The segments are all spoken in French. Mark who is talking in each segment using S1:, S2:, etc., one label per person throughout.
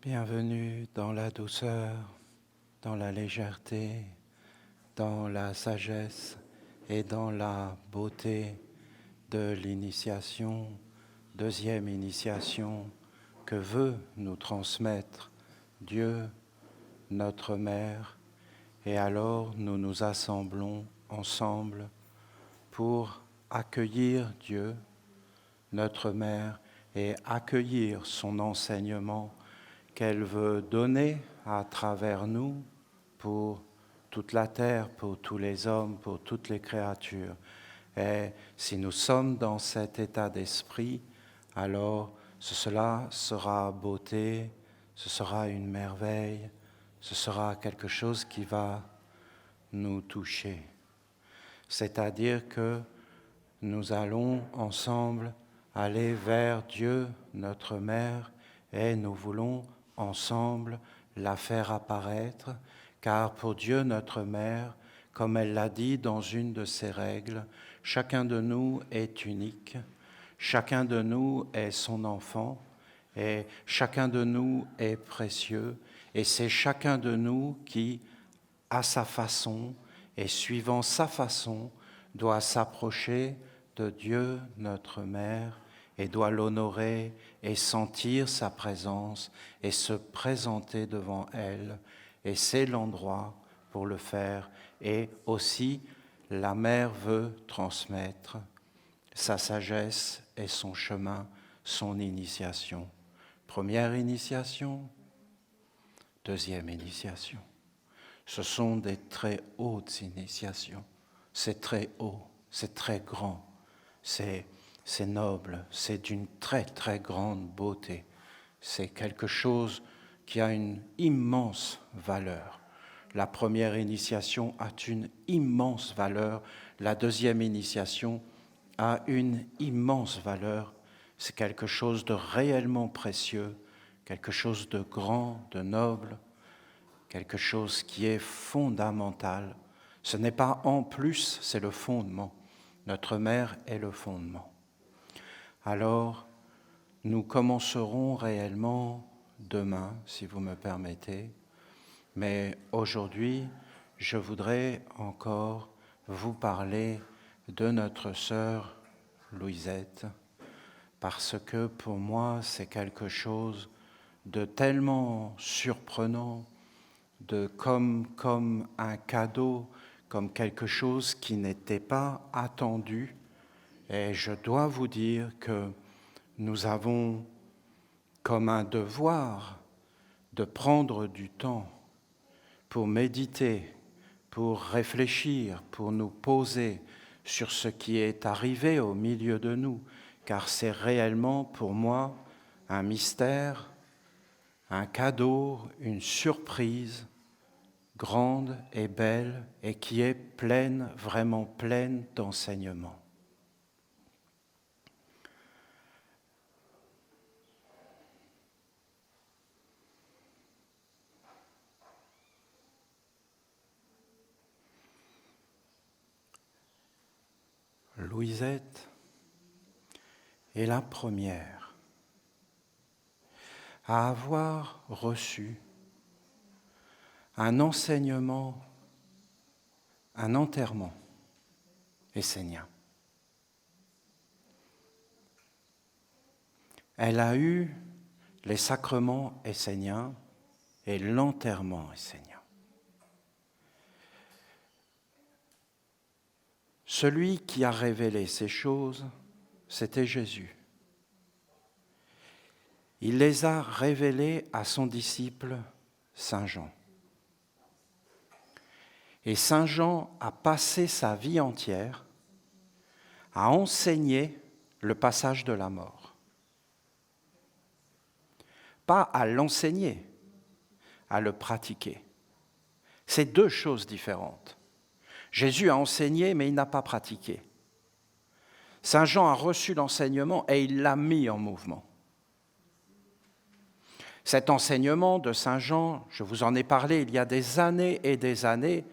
S1: Bienvenue dans la douceur, dans la légèreté, dans la sagesse et dans la beauté de l'initiation, deuxième initiation que veut nous transmettre Dieu, notre Mère. Et alors nous nous assemblons ensemble pour accueillir Dieu, notre Mère, et accueillir son enseignement qu'elle veut donner à travers nous pour toute la terre, pour tous les hommes, pour toutes les créatures. Et si nous sommes dans cet état d'esprit, alors cela sera beauté, ce sera une merveille, ce sera quelque chose qui va nous toucher. C'est-à-dire que nous allons ensemble aller vers Dieu, notre Mère, et nous voulons ensemble la faire apparaître, car pour Dieu, notre Mère, comme elle l'a dit dans une de ses règles, chacun de nous est unique, chacun de nous est son enfant, et chacun de nous est précieux, et c'est chacun de nous qui, à sa façon et suivant sa façon, doit s'approcher de Dieu, notre Mère, et doit l'honorer et sentir sa présence et se présenter devant elle. Et c'est l'endroit pour le faire. Et aussi, la Mère veut transmettre sa sagesse et son chemin, son initiation. Première initiation, deuxième initiation. Ce sont des très hautes initiations. C'est très haut, c'est très grand, c'est noble, c'est d'une très très grande beauté. C'est quelque chose qui a une immense valeur. La première initiation a une immense valeur, la deuxième initiation a une immense valeur. C'est quelque chose de réellement précieux, quelque chose de grand, de noble, quelque chose qui est fondamental. Ce n'est pas en plus, c'est le fondement. Notre Mère est le fondement. Alors, nous commencerons réellement demain, si vous me permettez. Mais aujourd'hui, je voudrais encore vous parler de notre sœur Louisette, parce que pour moi, c'est quelque chose de tellement surprenant, comme un cadeau, comme quelque chose qui n'était pas attendu. Et je dois vous dire que nous avons comme un devoir de prendre du temps pour méditer, pour réfléchir, pour nous poser sur ce qui est arrivé au milieu de nous, car c'est réellement pour moi un mystère, un cadeau, une surprise grande et belle et qui est pleine, vraiment pleine d'enseignements. Louisette est la première à avoir reçu un enseignement, un enterrement essénien. Elle a eu les sacrements esséniens et l'enterrement essénien. Celui qui a révélé ces choses, c'était Jésus. Il les a révélées à son disciple Saint Jean. Et Saint Jean a passé sa vie entière à enseigner le passage de la mort. Pas à l'enseigner, à le pratiquer. C'est deux choses différentes. Jésus a enseigné, mais il n'a pas pratiqué. Saint Jean a reçu l'enseignement et il l'a mis en mouvement. Cet enseignement de Saint Jean, je vous en ai parlé il y a des années et des années,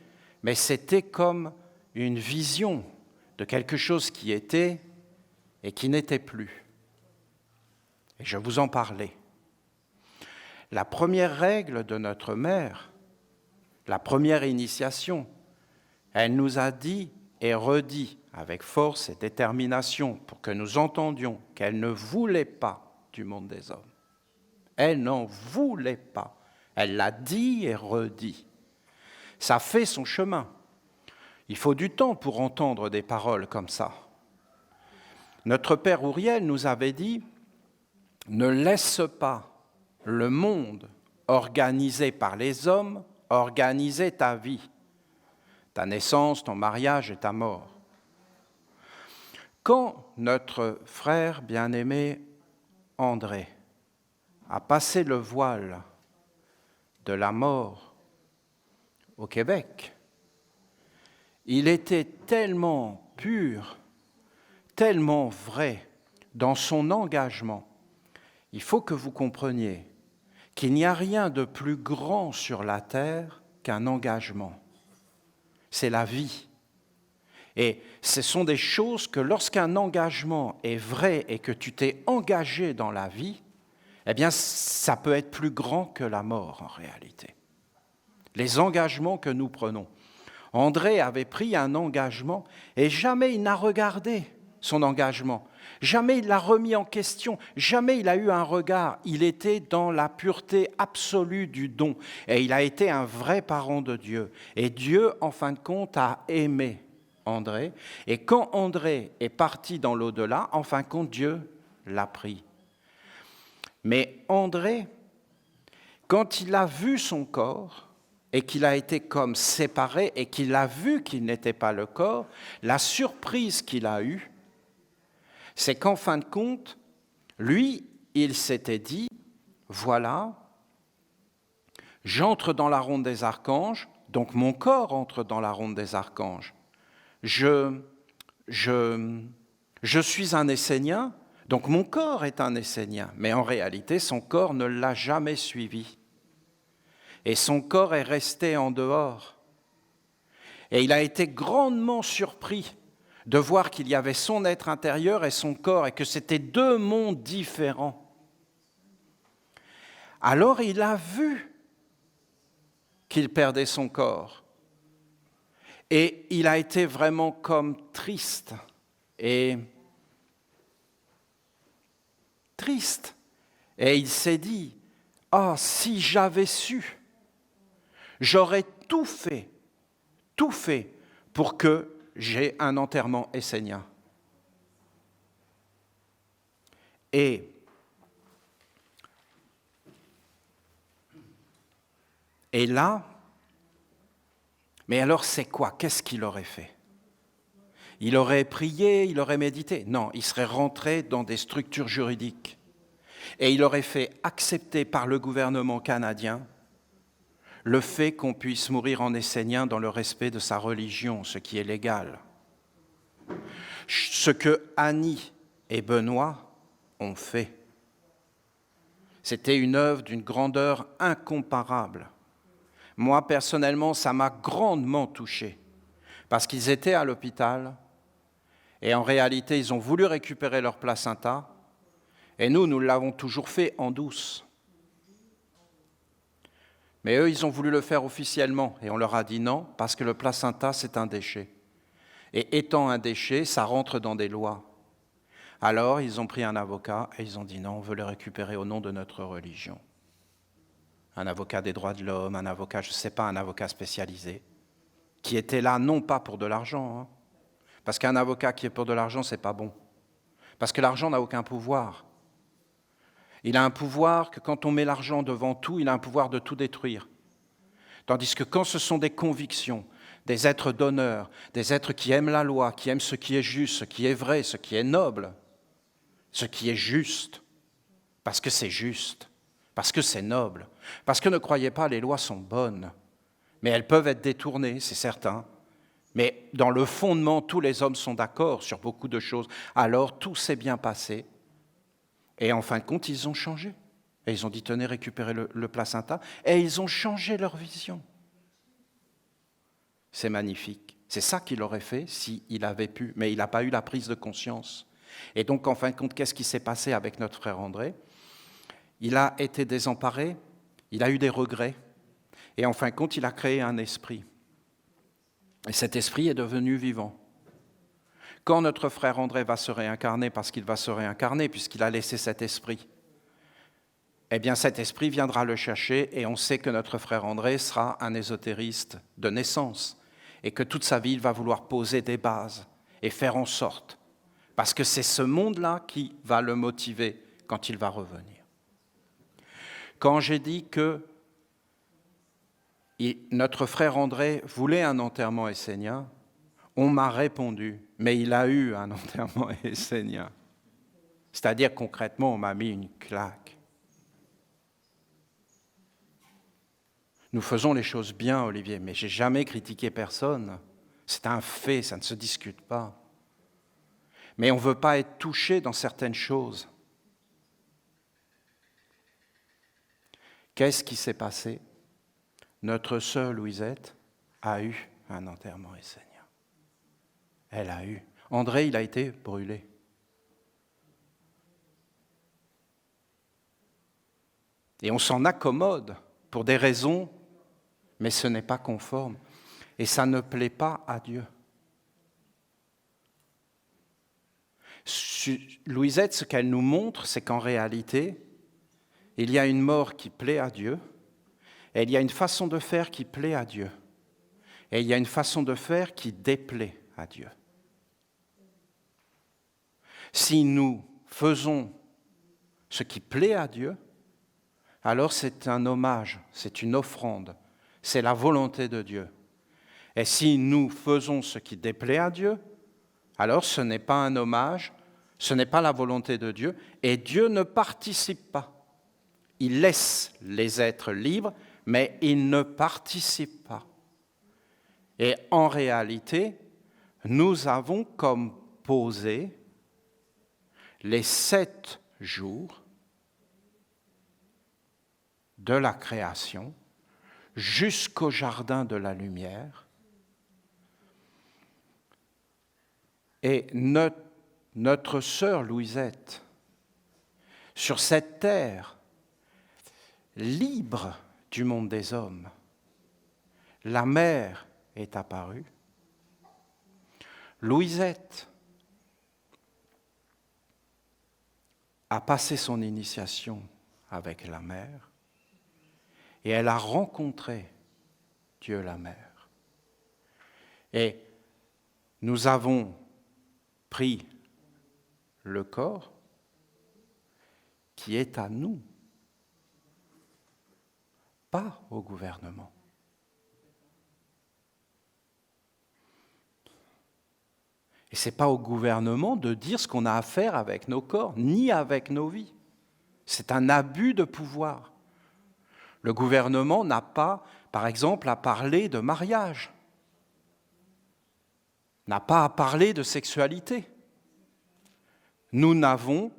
S1: mais c'était comme une vision de quelque chose qui était et qui n'était plus. Et je vous en parlais. la première règle de notre mère, la première initiation, elle nous a dit et redit avec force et détermination pour que nous entendions qu'elle ne voulait pas du monde des hommes. Elle n'en voulait pas. Elle l'a dit et redit. Ça fait son chemin. Il faut du temps pour entendre des paroles comme ça. Notre père Ouriel nous avait dit « Ne laisse pas le monde organisé par les hommes organiser ta vie, ta naissance, ton mariage et ta mort. » Quand notre frère bien-aimé André a passé le voile de la mort au Québec, il était tellement pur, tellement vrai dans son engagement. Il faut que vous compreniez qu'il n'y a rien de plus grand sur la terre qu'un engagement. C'est la vie. Et ce sont des choses que lorsqu'un engagement est vrai et que tu t'es engagé dans la vie, eh bien, ça peut être plus grand que la mort en réalité. Les engagements que nous prenons. André avait pris un engagement et jamais il n'a regardé son engagement. Jamais il l'a remis en question. Jamais il a eu un regard. Il était dans la pureté absolue du don. Et il a été un vrai parent de Dieu. Et Dieu, en fin de compte, a aimé André. Et quand André est parti dans l'au-delà, en fin de compte, Dieu l'a pris. Mais André, quand il a vu son corps et qu'il a été comme séparé et qu'il a vu qu'il n'était pas le corps, la surprise qu'il a eue, c'est qu'en fin de compte, lui, il s'était dit, voilà, j'entre dans la ronde des archanges, donc mon corps entre dans la ronde des archanges. Je suis un Essénien, donc mon corps est un Essénien, mais en réalité, son corps ne l'a jamais suivi. Et son corps est resté en dehors. Et il a été grandement surpris de voir qu'il y avait son être intérieur et son corps, et que c'était deux mondes différents. Alors il a vu qu'il perdait son corps. Et il a été vraiment comme triste. Et il s'est dit, « Ah, si j'avais su, j'aurais tout fait pour que j'ai un enterrement essénien. » Et là, mais alors c'est quoi? Qu'est-ce qu'il aurait fait? Il aurait prié, il aurait médité? Non, il serait rentré dans des structures juridiques. Et il aurait fait accepter par le gouvernement canadien le fait qu'on puisse mourir en essénien dans le respect de sa religion, ce qui est légal. Ce que Annie et Benoît ont fait, c'était une œuvre d'une grandeur incomparable. Moi, personnellement, ça m'a grandement touché, parce qu'ils étaient à l'hôpital, et en réalité, ils ont voulu récupérer leur placenta, et nous l'avons toujours fait en douce. Mais eux, ils ont voulu le faire officiellement, et on leur a dit non, parce que le placenta, c'est un déchet. Et étant un déchet, ça rentre dans des lois. Alors, ils ont pris un avocat, et ils ont dit non, on veut le récupérer au nom de notre religion. Un avocat des droits de l'homme, un avocat, je ne sais pas, un avocat spécialisé, qui était là non pas pour de l'argent, hein, parce qu'un avocat qui est pour de l'argent, ce n'est pas bon. Parce que l'argent n'a aucun pouvoir. Il a un pouvoir que quand on met l'argent devant tout, il a un pouvoir de tout détruire. Tandis que quand ce sont des convictions, des êtres d'honneur, des êtres qui aiment la loi, qui aiment ce qui est juste, ce qui est vrai, ce qui est noble, ce qui est juste, parce que c'est juste, parce que c'est noble, parce que ne croyez pas, les lois sont bonnes, mais elles peuvent être détournées, c'est certain. Mais dans le fondement, tous les hommes sont d'accord sur beaucoup de choses. Alors tout s'est bien passé. Et en fin de compte, ils ont changé. Et ils ont dit, tenez, récupérez le placenta. Et ils ont changé leur vision. C'est magnifique. C'est ça qu'il aurait fait s'il avait pu. Mais il n'a pas eu la prise de conscience. Et donc, en fin de compte, qu'est-ce qui s'est passé avec notre frère André? Il a été désemparé. il a eu des regrets. Et en fin de compte, il a créé un esprit. Et cet esprit est devenu vivant. Quand notre frère André va se réincarner, parce qu'il va se réincarner, puisqu'il a laissé cet esprit, eh bien cet esprit viendra le chercher et on sait que notre frère André sera un ésotériste de naissance et que toute sa vie, il va vouloir poser des bases et faire en sorte, parce que c'est ce monde-là qui va le motiver quand il va revenir. Quand j'ai dit que notre frère André voulait un enterrement essénien, on m'a répondu, mais il a eu un enterrement essénien. C'est-à-dire concrètement, on m'a mis une claque. Nous faisons les choses bien, Olivier, mais je n'ai jamais critiqué personne. C'est un fait, ça ne se discute pas. Mais on ne veut pas être touché dans certaines choses. Qu'est-ce qui s'est passé? Notre sœur Louisette a eu un enterrement essénien. Elle a eu. André, il a été brûlé. Et on s'en accommode pour des raisons, mais ce n'est pas conforme. Et ça ne plaît pas à Dieu. Louisette, ce qu'elle nous montre, c'est qu'en réalité, il y a une mort qui plaît à Dieu, et il y a une façon de faire qui plaît à Dieu, et il y a une façon de faire qui déplaît à Dieu. Si nous faisons ce qui plaît à Dieu, alors c'est un hommage, c'est une offrande, c'est la volonté de Dieu. Et si nous faisons ce qui déplaît à Dieu, alors ce n'est pas un hommage, ce n'est pas la volonté de Dieu, et Dieu ne participe pas. Il laisse les êtres libres, mais il ne participe pas. Et en réalité, nous avons comme posé les 7 jours de la création jusqu'au jardin de la lumière. Et notre sœur Louisette, sur cette terre libre du monde des hommes, la mer est apparue. Louisette a passé son initiation avec la mer et elle a rencontré Dieu la mer. Et nous avons pris le corps qui est à nous, pas au gouvernement. Et ce n'est pas au gouvernement de dire ce qu'on a à faire avec nos corps, ni avec nos vies. C'est un abus de pouvoir. Le gouvernement n'a pas, par exemple, à parler de mariage, n'a pas à parler de sexualité. Nous n'avons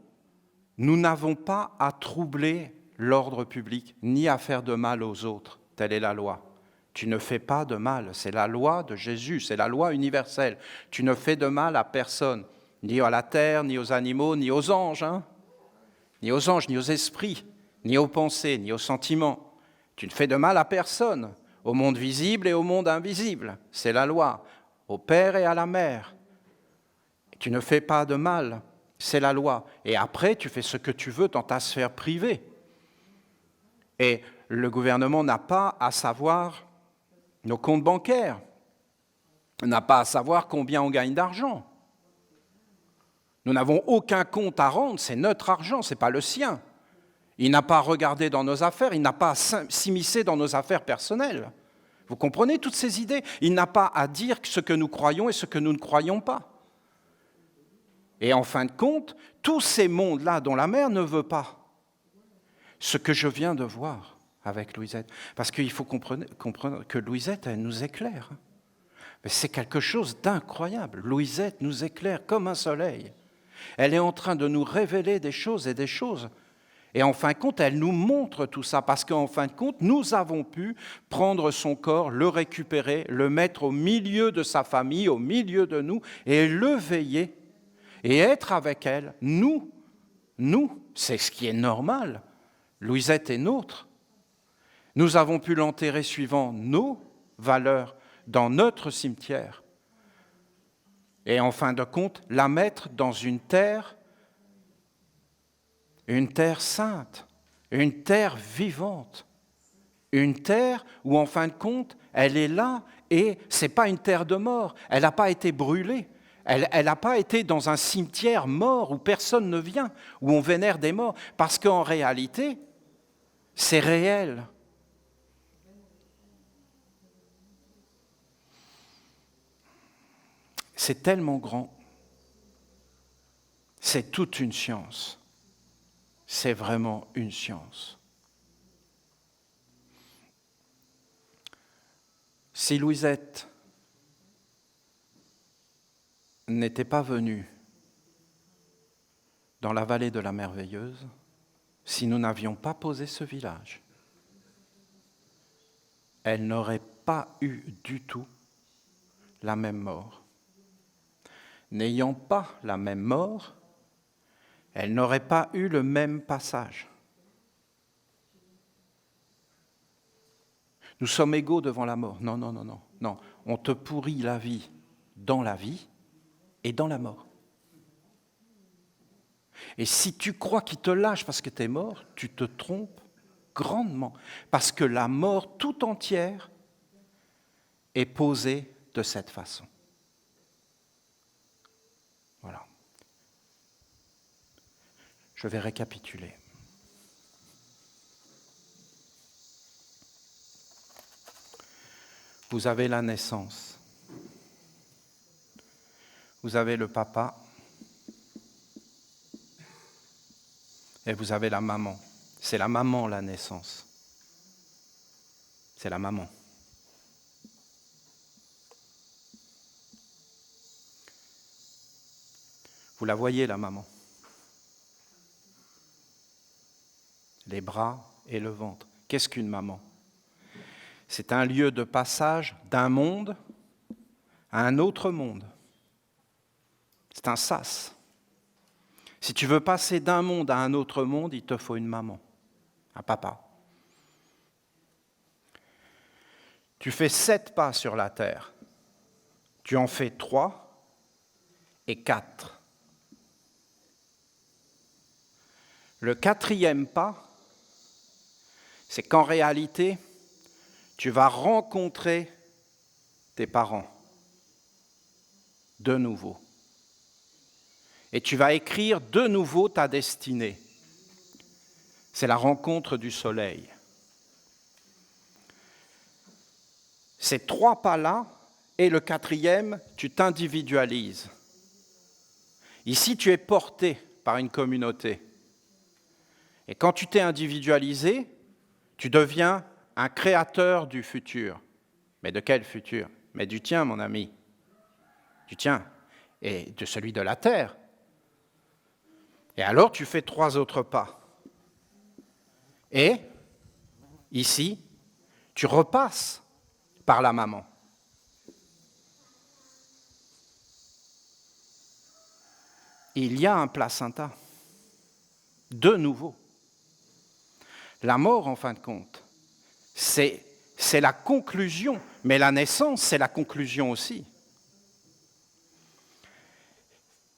S1: pas à troubler l'ordre public, ni à faire de mal aux autres. Telle est la loi. Tu ne fais pas de mal, c'est la loi de Jésus, c'est la loi universelle. Tu ne fais de mal à personne, ni à la terre, ni aux animaux, ni aux anges, ni aux anges, ni aux esprits, ni aux pensées, ni aux sentiments. Tu ne fais de mal à personne, au monde visible et au monde invisible. C'est la loi, au père et à la mère. Tu ne fais pas de mal, c'est la loi. Et après, tu fais ce que tu veux dans ta sphère privée. Et le gouvernement n'a pas à savoir nos comptes bancaires, n'a pas à savoir combien on gagne d'argent. Nous n'avons aucun compte à rendre, c'est notre argent, ce n'est pas le sien. Il n'a pas à regarder dans nos affaires, il n'a pas à s'immiscer dans nos affaires personnelles. Vous comprenez toutes ces idées? Il n'a pas à dire ce que nous croyons et ce que nous ne croyons pas. Et en fin de compte, tous ces mondes-là dont la mère ne veut pas, ce que je viens de voir avec Louisette, parce qu'il faut comprendre que Louisette, elle nous éclaire. Mais c'est quelque chose d'incroyable. Louisette nous éclaire comme un soleil. Elle est en train de nous révéler des choses et des choses. Et en fin de compte, elle nous montre tout ça, parce qu'en fin de compte, nous avons pu prendre son corps, le récupérer, le mettre au milieu de sa famille, au milieu de nous, et le veiller, et être avec elle. Nous, c'est ce qui est normal. Louisette est nôtre. Nous avons pu l'enterrer suivant nos valeurs dans notre cimetière. Et en fin de compte, la mettre dans une terre sainte, une terre vivante, une terre où en fin de compte, elle est là et ce n'est pas une terre de mort, elle n'a pas été brûlée, elle n'a pas été dans un cimetière mort où personne ne vient, où on vénère des morts, parce qu'en réalité, c'est réel. C'est tellement grand. C'est toute une science. C'est vraiment une science. Si Louisette n'était pas venue dans la vallée de la Merveilleuse, si nous n'avions pas posé ce village, elle n'aurait pas eu du tout la même mort. N'ayant pas la même mort, elle n'aurait pas eu le même passage. Nous sommes égaux devant la mort. Non, non, non, non, non. On te pourrit la vie et dans la mort. Et si tu crois qu'il te lâche parce que tu es mort, tu te trompes grandement. Parce que la mort tout entière est posée de cette façon. Voilà. Je vais récapituler. Vous avez la naissance. Vous avez le papa. Et vous avez la maman. C'est la maman, la naissance. C'est la maman. Vous la voyez, la maman. Les bras et le ventre. Qu'est-ce qu'une maman ? C'est un lieu de passage d'un monde à un autre monde. C'est un sas. Si tu veux passer d'un monde à un autre monde, il te faut une maman, un papa. Tu fais 7 pas sur la terre. Tu en fais 3 et 4. Le 4e pas, c'est qu'en réalité, tu vas rencontrer tes parents de nouveau. Et tu vas écrire de nouveau ta destinée. C'est la rencontre du soleil. Ces 3 pas-là, et le 4e, tu t'individualises. Ici, tu es porté par une communauté. Et quand tu t'es individualisé, tu deviens un créateur du futur. Mais de quel futur ? Mais du tien, mon ami. Du tien. Et de celui de la terre. Et alors, tu fais 3 autres pas. Et, ici, tu repasses par la maman. Il y a un placenta. De nouveau. La mort, en fin de compte, c'est la conclusion, mais la naissance, c'est la conclusion aussi.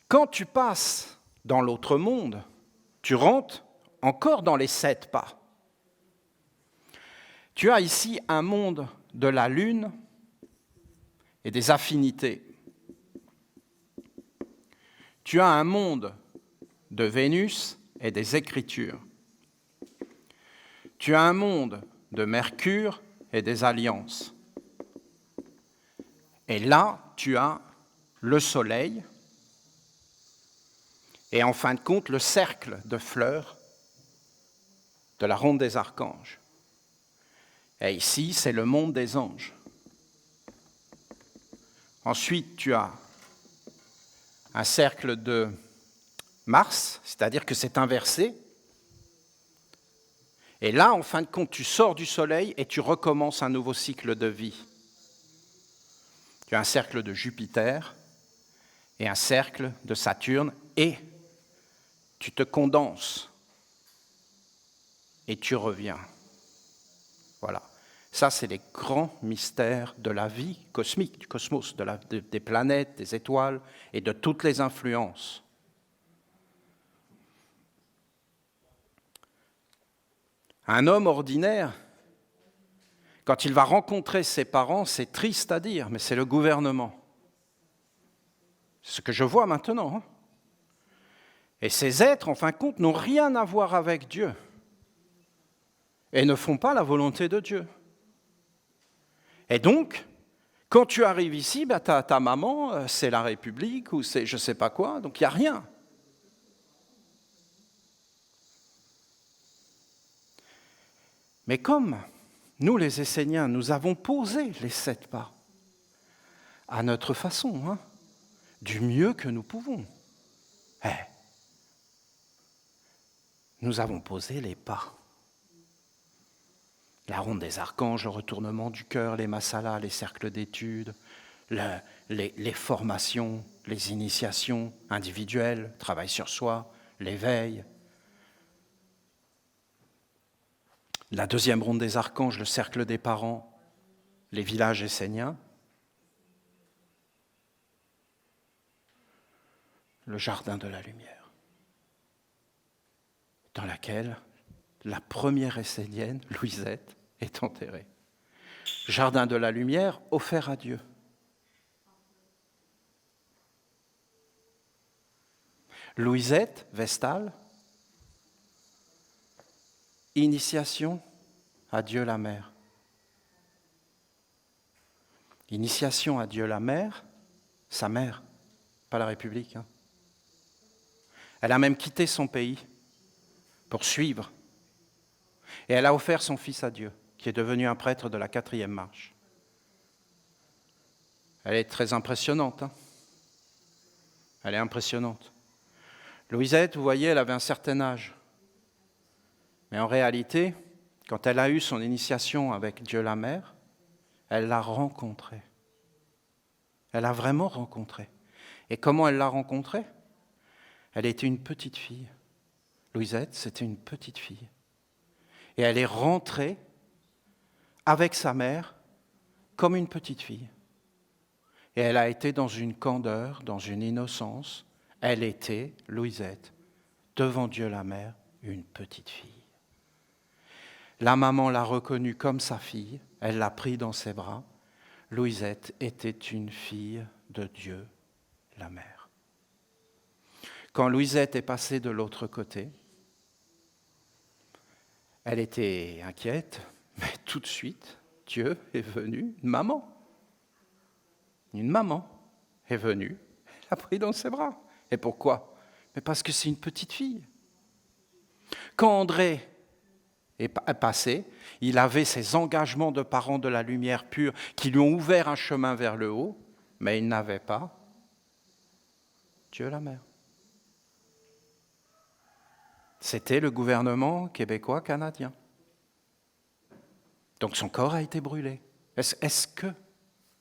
S1: Quand tu passes dans l'autre monde, tu rentres encore dans les 7 pas. Tu as ici un monde de la lune et des affinités. Tu as un monde de Vénus et des écritures. Tu as un monde de Mercure et des alliances. Et là, tu as le soleil et en fin de compte, le cercle de fleurs de la ronde des archanges. Et ici, c'est le monde des anges. Ensuite, tu as un cercle de Mars, c'est-à-dire que c'est inversé. Et là, en fin de compte, tu sors du soleil et tu recommences un nouveau cycle de vie. Tu as un cercle de Jupiter et un cercle de Saturne et tu te condenses et tu reviens. Voilà. Ça, c'est les grands mystères de la vie cosmique, du cosmos, des planètes, des étoiles et de toutes les influences. Un homme ordinaire, quand il va rencontrer ses parents, c'est triste à dire, mais c'est le gouvernement. C'est ce que je vois maintenant. Et ces êtres, en fin de compte, n'ont rien à voir avec Dieu et ne font pas la volonté de Dieu. Et donc, quand tu arrives ici, ta maman, c'est la République ou c'est je ne sais pas quoi, donc il n'y a rien. Mais comme nous, les Esséniens, nous avons posé les 7 pas à notre façon, du mieux que nous pouvons. Nous avons posé les pas. La ronde des archanges, le retournement du cœur, les masalas, les cercles d'études, les formations, les initiations individuelles, travail sur soi, l'éveil. La deuxième ronde des archanges, le cercle des parents, les villages esséniens. Le jardin de la lumière, dans laquelle la première essénienne, Louisette, est enterrée. Jardin de la lumière offert à Dieu. Louisette, Vestale, initiation à Dieu la Mère. Initiation à Dieu la Mère, sa mère, pas la République. Elle a même quitté son pays pour suivre. Et elle a offert son fils à Dieu, qui est devenu un prêtre de la 4e marche. Elle est très impressionnante. Elle est impressionnante. Louisette, vous voyez, elle avait un certain âge. Mais en réalité, quand elle a eu son initiation avec Dieu la Mère, elle l'a rencontré. Elle a vraiment rencontré. Et comment elle l'a rencontré ? Elle était une petite fille. Louisette, c'était une petite fille. Et elle est rentrée avec sa mère comme une petite fille. Et elle a été dans une candeur, dans une innocence. Elle était, Louisette, devant Dieu la Mère, une petite fille. La maman l'a reconnue comme sa fille, elle l'a pris dans ses bras. Louisette était une fille de Dieu, la Mère. Quand Louisette est passée de l'autre côté, elle était inquiète, mais tout de suite, Dieu est venu, une maman est venue, elle l'a pris dans ses bras. Et pourquoi ? Mais parce que c'est une petite fille. Quand André est passé, il avait ses engagements de parents de la lumière pure qui lui ont ouvert un chemin vers le haut, mais il n'avait pas Dieu la Mère. C'était le gouvernement québécois-canadien. Donc son corps a été brûlé. Est-ce que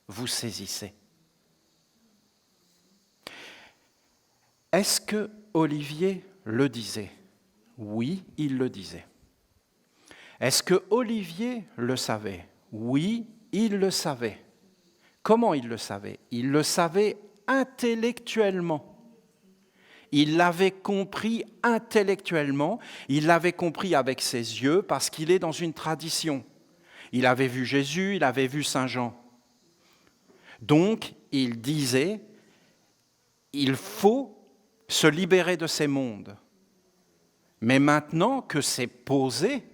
S1: vous saisissez ? Est-ce que Olivier le disait ? Oui, il le disait. Est-ce que Olivier le savait ? Oui, il le savait. Comment il le savait ? Il le savait intellectuellement. Il l'avait compris intellectuellement, il l'avait compris avec ses yeux parce qu'il est dans une tradition. Il avait vu Jésus, il avait vu Saint Jean. Donc, il disait, il faut se libérer de ces mondes. Mais maintenant que c'est posé,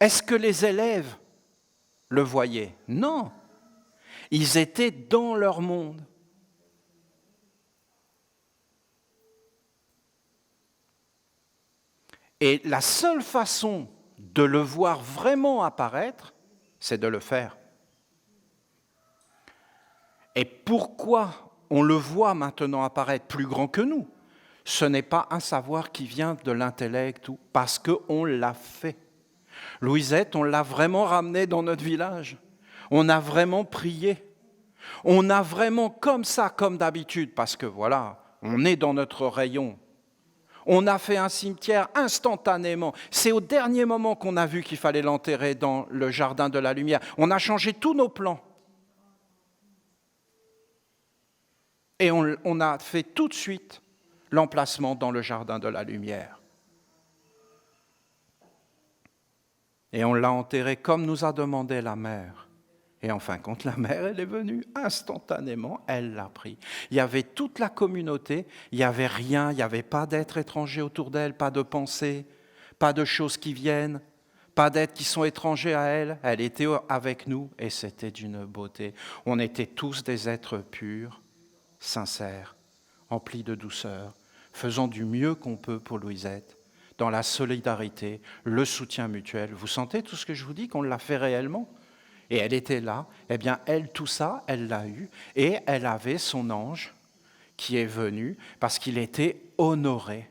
S1: est-ce que les élèves le voyaient ? Non. Ils étaient dans leur monde. Et la seule façon de le voir vraiment apparaître, c'est de le faire. Et pourquoi on le voit maintenant apparaître plus grand que nous ? Ce n'est pas un savoir qui vient de l'intellect, ou parce qu'on l'a fait. Louisette, on l'a vraiment ramenée dans notre village. On a vraiment prié. On a vraiment comme ça, comme d'habitude, parce que voilà, on est dans notre rayon. On a fait un cimetière instantanément. C'est au dernier moment qu'on a vu qu'il fallait l'enterrer dans le jardin de la lumière. On a changé tous nos plans. Et on a fait tout de suite l'emplacement dans le jardin de la lumière. Et on l'a enterré comme nous a demandé la mère. Et en fin de compte, la mère, elle est venue instantanément, elle l'a pris. Il y avait toute la communauté, il n'y avait rien, il n'y avait pas d'êtres étrangers autour d'elle, pas de pensées, pas de choses qui viennent, pas d'êtres qui sont étrangers à elle. Elle était avec nous et c'était d'une beauté. On était tous des êtres purs, sincères, emplis de douceur, faisant du mieux qu'on peut pour Louisette, dans la solidarité, le soutien mutuel. Vous sentez tout ce que je vous dis, qu'on l'a fait réellement ? Et elle était là, eh bien elle, tout ça, elle l'a eu, et elle avait son ange qui est venu parce qu'il était honoré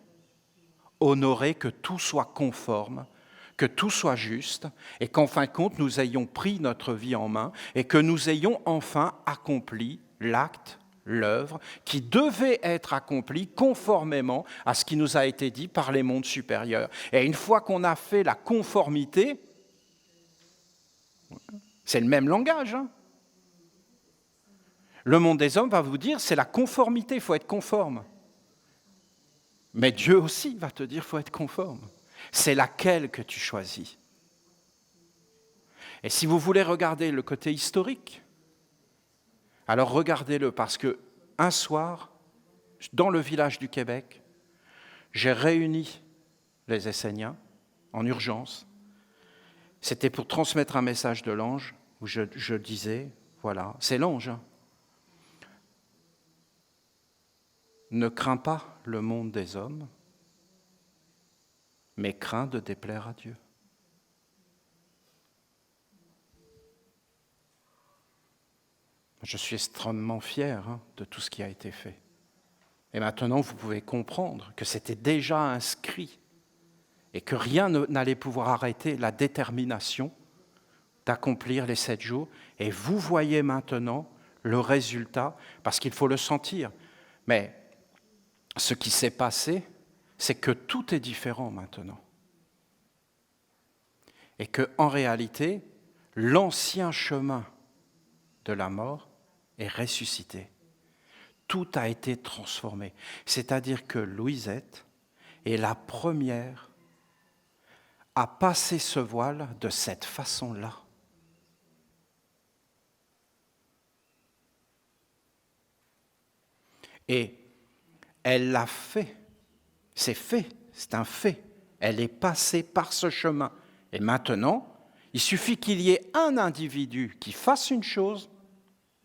S1: que tout soit conforme, que tout soit juste, et qu'en fin de compte, nous ayons pris notre vie en main, et que nous ayons enfin accompli l'acte, l'œuvre, qui devait être accomplie conformément à ce qui nous a été dit par les mondes supérieurs. Et une fois qu'on a fait la conformité, c'est le même langage. Hein. Le monde des hommes va vous dire, c'est la conformité, il faut être conforme. Mais Dieu aussi va te dire, il faut être conforme. C'est laquelle que tu choisis. Et si vous voulez regarder le côté historique, alors regardez-le, parce que un soir, dans le village du Québec, j'ai réuni les Esséniens en urgence. C'était pour transmettre un message de l'ange, où je disais, voilà, c'est l'ange. Hein. Ne crains pas le monde des hommes, mais crains de déplaire à Dieu. Je suis extrêmement fier de tout ce qui a été fait. Et maintenant, vous pouvez comprendre que c'était déjà inscrit et que rien n'allait pouvoir arrêter la détermination d'accomplir les 7 jours. Et vous voyez maintenant le résultat, parce qu'il faut le sentir. Mais ce qui s'est passé, c'est que tout est différent maintenant. Et qu'en réalité, l'ancien chemin de la mort est ressuscité. Tout a été transformé. C'est-à-dire que Louisette est la première à passer ce voile de cette façon-là. Et elle l'a fait. C'est un fait. Elle est passée par ce chemin. Et maintenant, il suffit qu'il y ait un individu qui fasse une chose,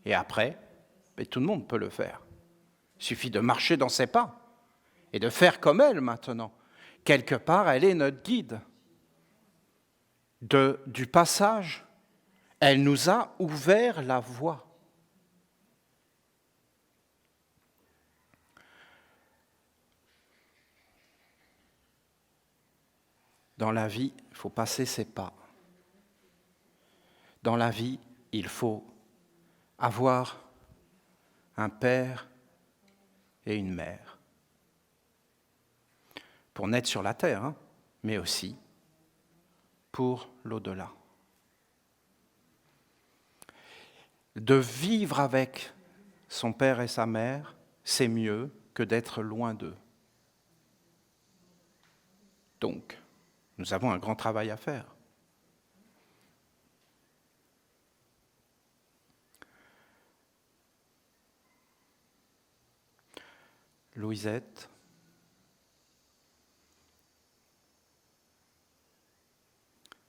S1: et après, tout le monde peut le faire. Il suffit de marcher dans ses pas et de faire comme elle maintenant. Quelque part, elle est notre guide du passage. Elle nous a ouvert la voie. Dans la vie, il faut passer ses pas. Dans la vie, il faut avoir un père et une mère. Pour naître sur la terre, mais aussi pour l'au-delà. De vivre avec son père et sa mère, c'est mieux que d'être loin d'eux. Donc, nous avons un grand travail à faire. Louisette,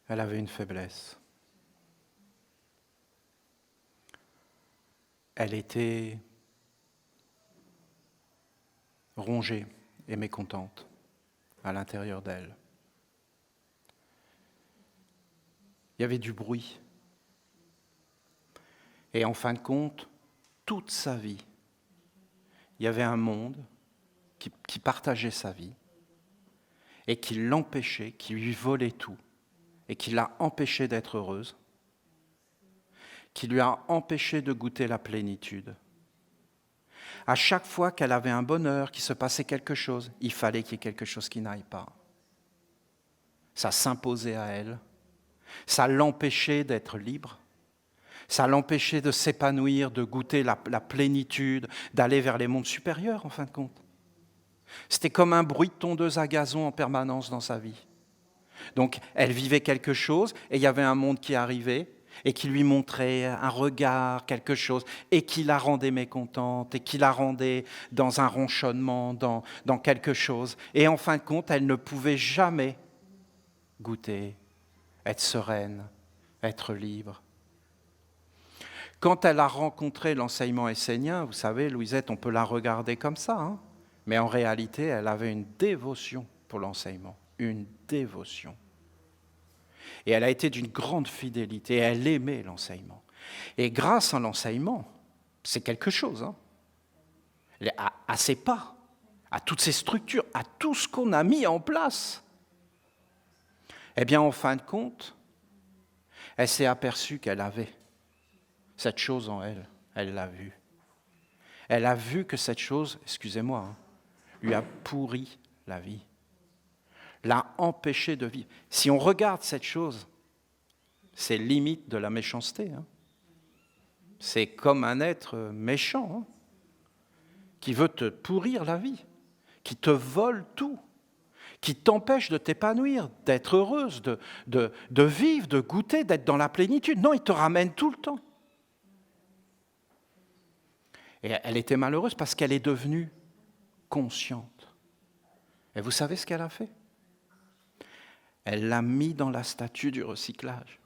S1: elle avait une faiblesse. Elle était rongée et mécontente à l'intérieur d'elle. Il y avait du bruit. Et en fin de compte, toute sa vie, il y avait un monde qui partageait sa vie et qui l'empêchait, qui lui volait tout et qui l'a empêchée d'être heureuse, qui lui a empêché de goûter la plénitude. à chaque fois qu'elle avait un bonheur, qu'il se passait quelque chose, il fallait qu'il y ait quelque chose qui n'aille pas. Ça s'imposait à elle, ça l'empêchait d'être libre, ça l'empêchait de s'épanouir, de goûter la plénitude, d'aller vers les mondes supérieurs en fin de compte. C'était comme un bruit de tondeuse à gazon en permanence dans sa vie. Donc elle vivait quelque chose et il y avait un monde qui arrivait et qui lui montrait un regard, quelque chose, et qui la rendait mécontente, et qui la rendait dans un ronchonnement, dans quelque chose. Et en fin de compte, elle ne pouvait jamais goûter, être sereine, être libre. Quand elle a rencontré l'enseignement essénien, vous savez, Louisette, on peut la regarder comme ça, hein, mais en réalité, elle avait une dévotion pour l'enseignement, une dévotion. Et elle a été d'une grande fidélité, elle aimait l'enseignement. Et grâce à l'enseignement, c'est quelque chose, hein, à ses pas, à toutes ces structures, à tout ce qu'on a mis en place, eh bien, en fin de compte, elle s'est aperçue qu'elle avait cette chose en elle, elle l'a vue. Elle a vu que cette chose, excusez-moi, hein, lui a pourri la vie, l'a empêché de vivre. Si on regarde cette chose, c'est limite de la méchanceté. Hein. C'est comme un être méchant, hein, qui veut te pourrir la vie, qui te vole tout, qui t'empêche de t'épanouir, d'être heureuse, de vivre, de goûter, d'être dans la plénitude. Non, il te ramène tout le temps. Et elle était malheureuse parce qu'elle est devenue consciente. Et vous savez ce qu'elle a fait ? Elle l'a mis dans la statue du recyclage.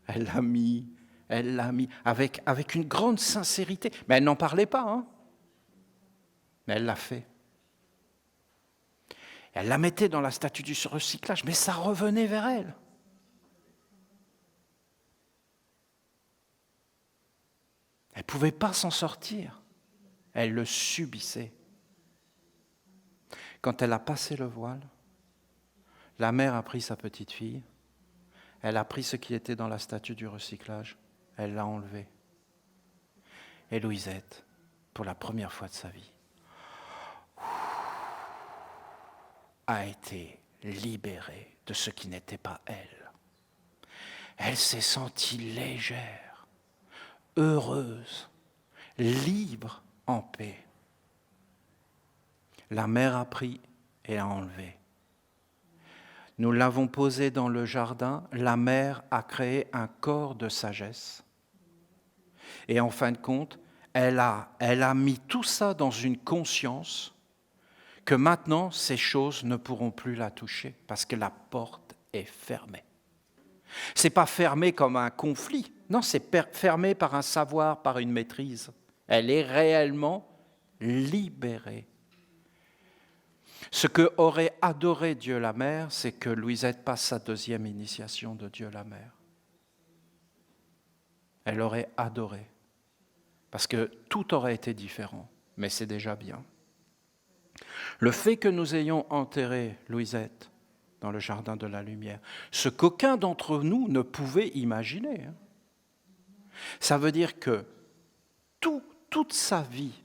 S1: Elle l'a mis avec une grande sincérité. Mais elle n'en parlait pas, hein. Mais elle l'a fait. Elle la mettait dans la statue du recyclage, mais ça revenait vers elle. Elle ne pouvait pas s'en sortir. Elle le subissait. Quand elle a passé le voile, la mère a pris sa petite fille, elle a pris ce qui était dans la statue du recyclage, elle l'a enlevé. Et Louisette, pour la première fois de sa vie, a été libérée de ce qui n'était pas elle. Elle s'est sentie légère, heureuse, libre, en paix. La mère a pris et a enlevé. Nous l'avons posée dans le jardin, la mère a créé un corps de sagesse. Et en fin de compte, elle a mis tout ça dans une conscience que maintenant, ces choses ne pourront plus la toucher parce que la porte est fermée. Ce n'est pas fermé comme un conflit, non, c'est fermé par un savoir, par une maîtrise. Elle est réellement libérée. Ce que aurait adoré Dieu la Mère, c'est que Louisette passe sa deuxième initiation de Dieu la Mère. Elle aurait adoré, parce que tout aurait été différent, mais c'est déjà bien. Le fait que nous ayons enterré Louisette dans le jardin de la lumière, ce qu'aucun d'entre nous ne pouvait imaginer, hein. Ça veut dire que toute sa vie,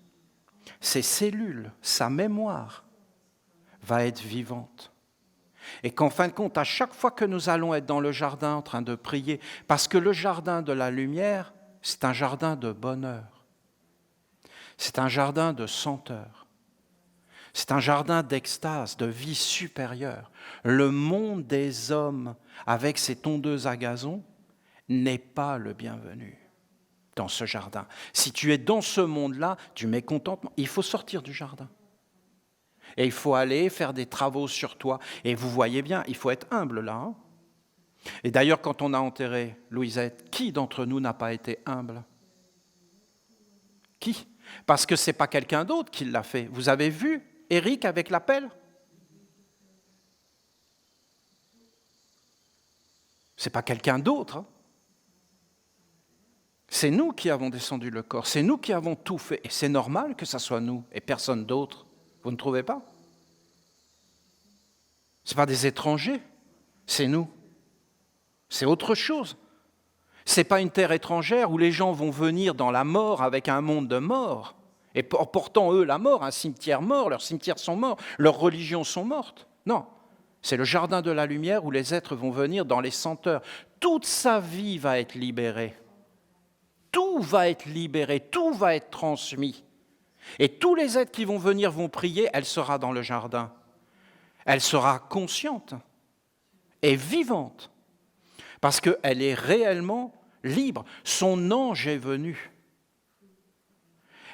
S1: ses cellules, sa mémoire va être vivante. Et qu'en fin de compte, à chaque fois que nous allons être dans le jardin en train de prier, parce que le jardin de la lumière, c'est un jardin de bonheur, c'est un jardin de senteur, c'est un jardin d'extase, de vie supérieure. Le monde des hommes, avec ses tondeuses à gazon, n'est pas le bienvenu dans ce jardin. Si tu es dans ce monde-là, tu mets contentement. Il faut sortir du jardin. Et il faut aller faire des travaux sur toi. Et vous voyez bien, il faut être humble là. Hein. Et d'ailleurs, quand on a enterré Louisette, qui d'entre nous n'a pas été humble ? Qui ? Parce que ce n'est pas quelqu'un d'autre qui l'a fait. Vous avez vu Éric avec la pelle ? Ce n'est pas quelqu'un d'autre. Hein. C'est nous qui avons descendu le corps, c'est nous qui avons tout fait. Et c'est normal que ça soit nous et personne d'autre. Vous ne trouvez pas ? Ce n'est pas des étrangers, c'est nous. C'est autre chose. Ce n'est pas une terre étrangère où les gens vont venir dans la mort avec un monde de mort et portant eux la mort, un cimetière mort, leurs cimetières sont morts, leurs religions sont mortes. Non, c'est le jardin de la lumière où les êtres vont venir dans les senteurs. Toute sa vie va être libérée. Tout va être libéré, tout va être transmis. Et tous les êtres qui vont venir vont prier, elle sera dans le jardin. Elle sera consciente et vivante, parce qu'elle est réellement libre. Son ange est venu.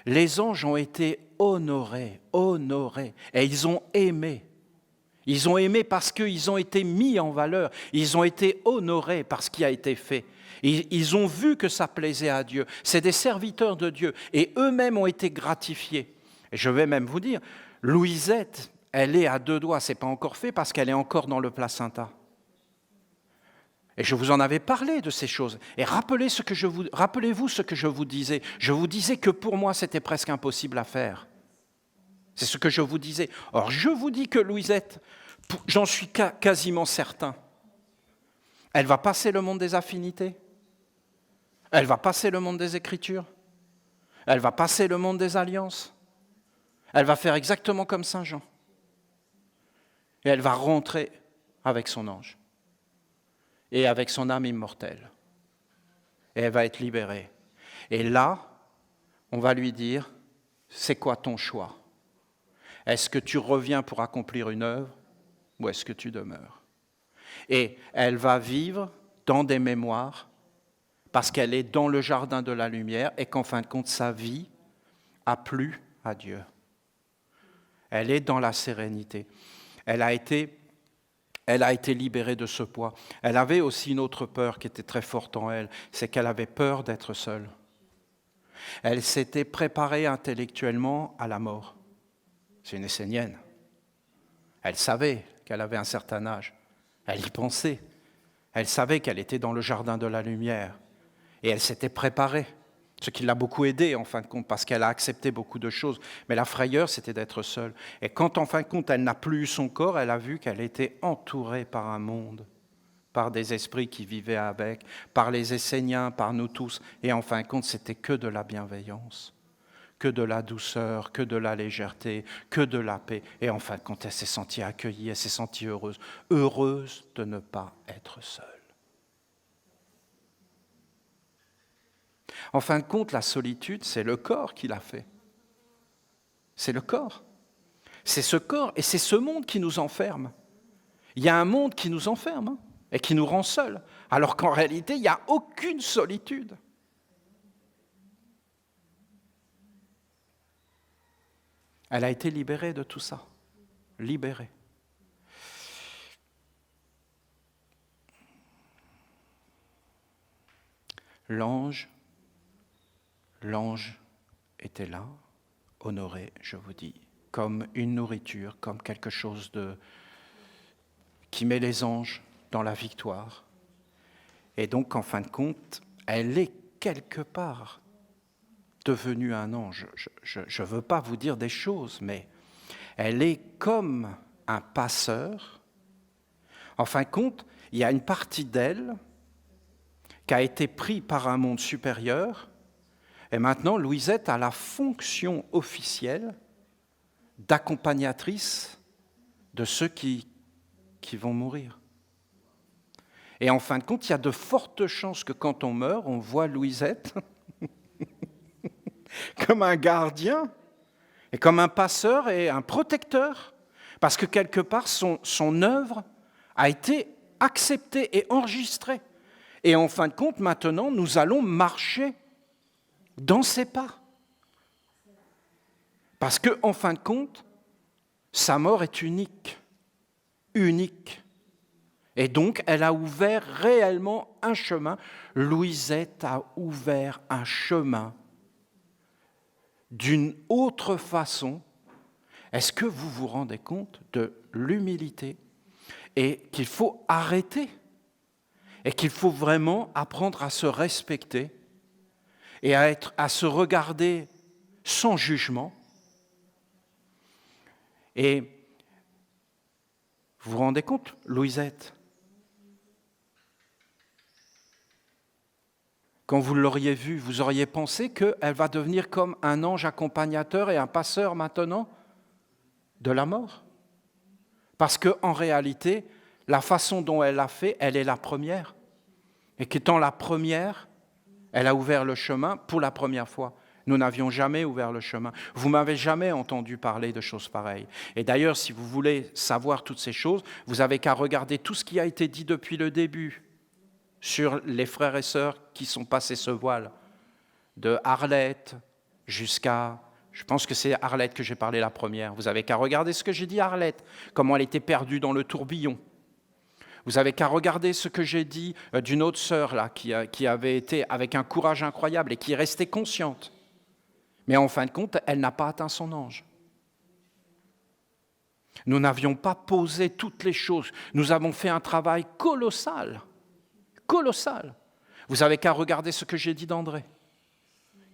S1: Les anges ont été honorés, et ils ont aimé. Ils ont aimé parce qu'ils ont été mis en valeur, ils ont été honorés par ce qui a été fait. Ils ont vu que ça plaisait à Dieu. C'est des serviteurs de Dieu, et eux-mêmes ont été gratifiés. Et je vais même vous dire, Louisette, elle est à 2 doigts, ce n'est pas encore fait parce qu'elle est encore dans le placenta. Et je vous en avais parlé de ces choses. Et rappelez-vous ce que je vous disais. Je vous disais que pour moi, c'était presque impossible à faire. C'est ce que je vous disais. Or, je vous dis que Louisette, j'en suis quasiment certain, elle va passer le monde des affinités, elle va passer le monde des Écritures, elle va passer le monde des alliances, elle va faire exactement comme Saint Jean. Et elle va rentrer avec son ange et avec son âme immortelle. Et elle va être libérée. Et là, on va lui dire, c'est quoi ton choix ? Est-ce que tu reviens pour accomplir une œuvre ou est-ce que tu demeures ? Et elle va vivre dans des mémoires parce qu'elle est dans le jardin de la lumière et qu'en fin de compte, sa vie a plu à Dieu. Elle est dans la sérénité. Elle a été libérée de ce poids. Elle avait aussi une autre peur qui était très forte en elle, c'est qu'elle avait peur d'être seule. Elle s'était préparée intellectuellement à la mort. C'est une Essénienne. Elle savait qu'elle avait un certain âge. Elle y pensait. Elle savait qu'elle était dans le jardin de la lumière. Et elle s'était préparée. Ce qui l'a beaucoup aidée, en fin de compte, parce qu'elle a accepté beaucoup de choses. Mais la frayeur, c'était d'être seule. Et quand, en fin de compte, elle n'a plus eu son corps, elle a vu qu'elle était entourée par un monde, par des esprits qui vivaient avec, par les Esséniens, par nous tous. Et en fin de compte, c'était que de la bienveillance, que de la douceur, que de la légèreté, que de la paix. Et en fin de compte, elle s'est sentie accueillie, elle s'est sentie heureuse. Heureuse de ne pas être seule. En fin de compte, la solitude, c'est le corps qui l'a fait. C'est le corps. C'est ce corps et c'est ce monde qui nous enferme. Il y a un monde qui nous enferme et qui nous rend seuls, alors qu'en réalité, il n'y a aucune solitude. Elle a été libérée de tout ça. Libérée. L'ange était là, honoré, je vous dis, comme une nourriture, comme quelque chose qui met les anges dans la victoire. Et donc, en fin de compte, elle est quelque part devenue un ange. Je ne veux pas vous dire des choses, mais elle est comme un passeur. En fin de compte, il y a une partie d'elle qui a été prise par un monde supérieur. Et maintenant, Louisette a la fonction officielle d'accompagnatrice de ceux qui vont mourir. Et en fin de compte, il y a de fortes chances que quand on meurt, on voit Louisette comme un gardien, et comme un passeur et un protecteur, parce que quelque part, son œuvre a été acceptée et enregistrée. Et en fin de compte, maintenant, nous allons marcher dans ses pas. Parce qu'en fin de compte, sa mort est unique. Unique. Et donc, elle a ouvert réellement un chemin. Louisette a ouvert un chemin d'une autre façon. Est-ce que vous vous rendez compte de l'humilité et qu'il faut arrêter et qu'il faut vraiment apprendre à se respecter et à se regarder sans jugement. Et vous vous rendez compte, Louisette, quand vous l'auriez vue, vous auriez pensé qu'elle va devenir comme un ange accompagnateur et un passeur maintenant de la mort. Parce qu'en réalité, la façon dont elle l'a fait, elle est la première. Et qu'étant la première, elle a ouvert le chemin pour la première fois. Nous n'avions jamais ouvert le chemin. Vous m'avez jamais entendu parler de choses pareilles. Et d'ailleurs, si vous voulez savoir toutes ces choses, vous n'avez qu'à regarder tout ce qui a été dit depuis le début sur les frères et sœurs qui sont passés ce voile, de Arlette jusqu'à... Je pense que c'est Arlette que j'ai parlé la première. Vous n'avez qu'à regarder ce que j'ai dit à Arlette, comment elle était perdue dans le tourbillon. Vous n'avez qu'à regarder ce que j'ai dit d'une autre sœur là, qui avait été avec un courage incroyable et qui est restée consciente. Mais en fin de compte, elle n'a pas atteint son ange. Nous n'avions pas posé toutes les choses. Nous avons fait un travail colossal. Colossal. Vous n'avez qu'à regarder ce que j'ai dit d'André,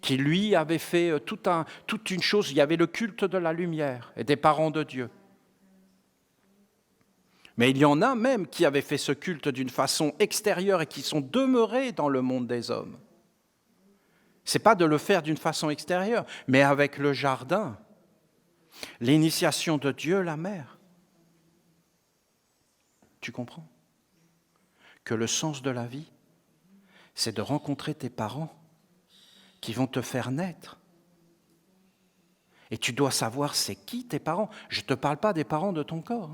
S1: qui lui avait fait toute une chose. Il y avait le culte de la lumière et des parents de Dieu. Mais il y en a même qui avaient fait ce culte d'une façon extérieure et qui sont demeurés dans le monde des hommes. Ce n'est pas de le faire d'une façon extérieure, mais avec le jardin, l'initiation de Dieu, la mère. Tu comprends? Que le sens de la vie, c'est de rencontrer tes parents qui vont te faire naître. Et tu dois savoir c'est qui tes parents. Je ne te parle pas des parents de ton corps.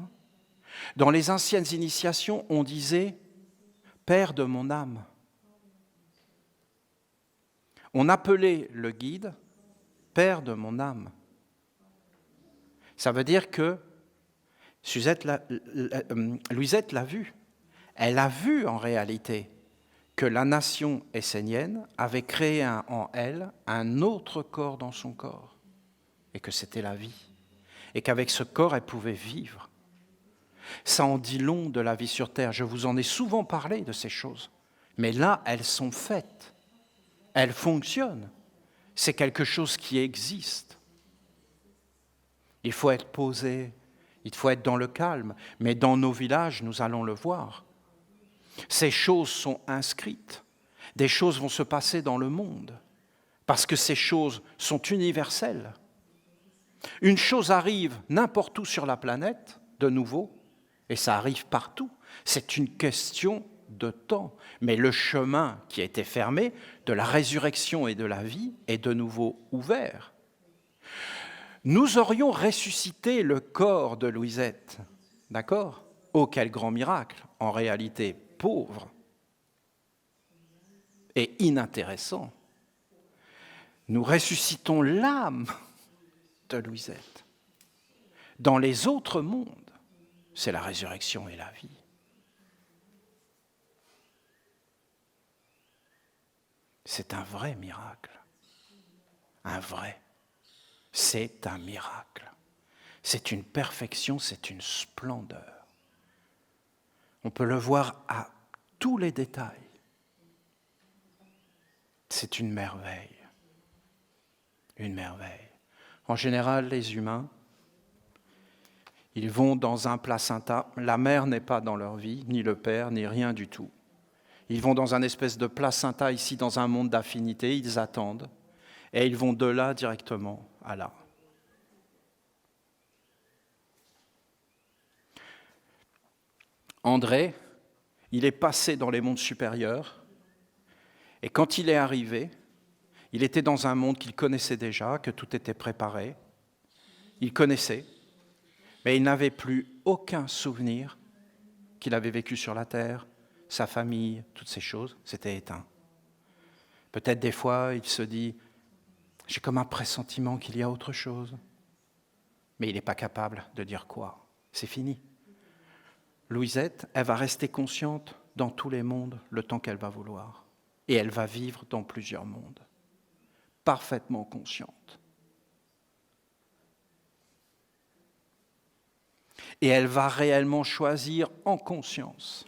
S1: Dans les anciennes initiations, on disait « Père de mon âme ». On appelait le guide « Père de mon âme ». Ça veut dire que Louisette l'a vu. Elle a vu en réalité que la nation essénienne avait créé en elle un autre corps dans son corps et que c'était la vie. Et qu'avec ce corps, elle pouvait vivre. Ça en dit long de la vie sur Terre. Je vous en ai souvent parlé de ces choses. Mais là, elles sont faites. Elles fonctionnent. C'est quelque chose qui existe. Il faut être posé, il faut être dans le calme. Mais dans nos villages, nous allons le voir. Ces choses sont inscrites. Des choses vont se passer dans le monde. Parce que ces choses sont universelles. Une chose arrive n'importe où sur la planète, de nouveau, et ça arrive partout. C'est une question de temps. Mais le chemin qui a été fermé de la résurrection et de la vie est de nouveau ouvert. Nous aurions ressuscité le corps de Louisette, d'accord? Oh, quel grand miracle! En réalité, pauvre et inintéressant. Nous ressuscitons l'âme de Louisette. Dans les autres mondes, c'est la résurrection et la vie. C'est un vrai miracle. Un vrai. C'est un miracle. C'est une perfection, c'est une splendeur. On peut le voir à tous les détails. C'est une merveille. Une merveille. En général, les humains, ils vont dans un placenta. La mère n'est pas dans leur vie, ni le père, ni rien du tout. Ils vont dans un espèce de placenta ici, dans un monde d'affinité, ils attendent. Et ils vont de là directement à là. André, il est passé dans les mondes supérieurs. Et quand il est arrivé, il était dans un monde qu'il connaissait déjà, que tout était préparé. Il connaissait, mais il n'avait plus aucun souvenir qu'il avait vécu sur la terre, sa famille, toutes ces choses, c'était éteint. Peut-être des fois, il se dit, j'ai comme un pressentiment qu'il y a autre chose. Mais il n'est pas capable de dire quoi. C'est fini. Louisette, elle va rester consciente dans tous les mondes le temps qu'elle va vouloir. Et elle va vivre dans plusieurs mondes. Parfaitement consciente. Et elle va réellement choisir en conscience.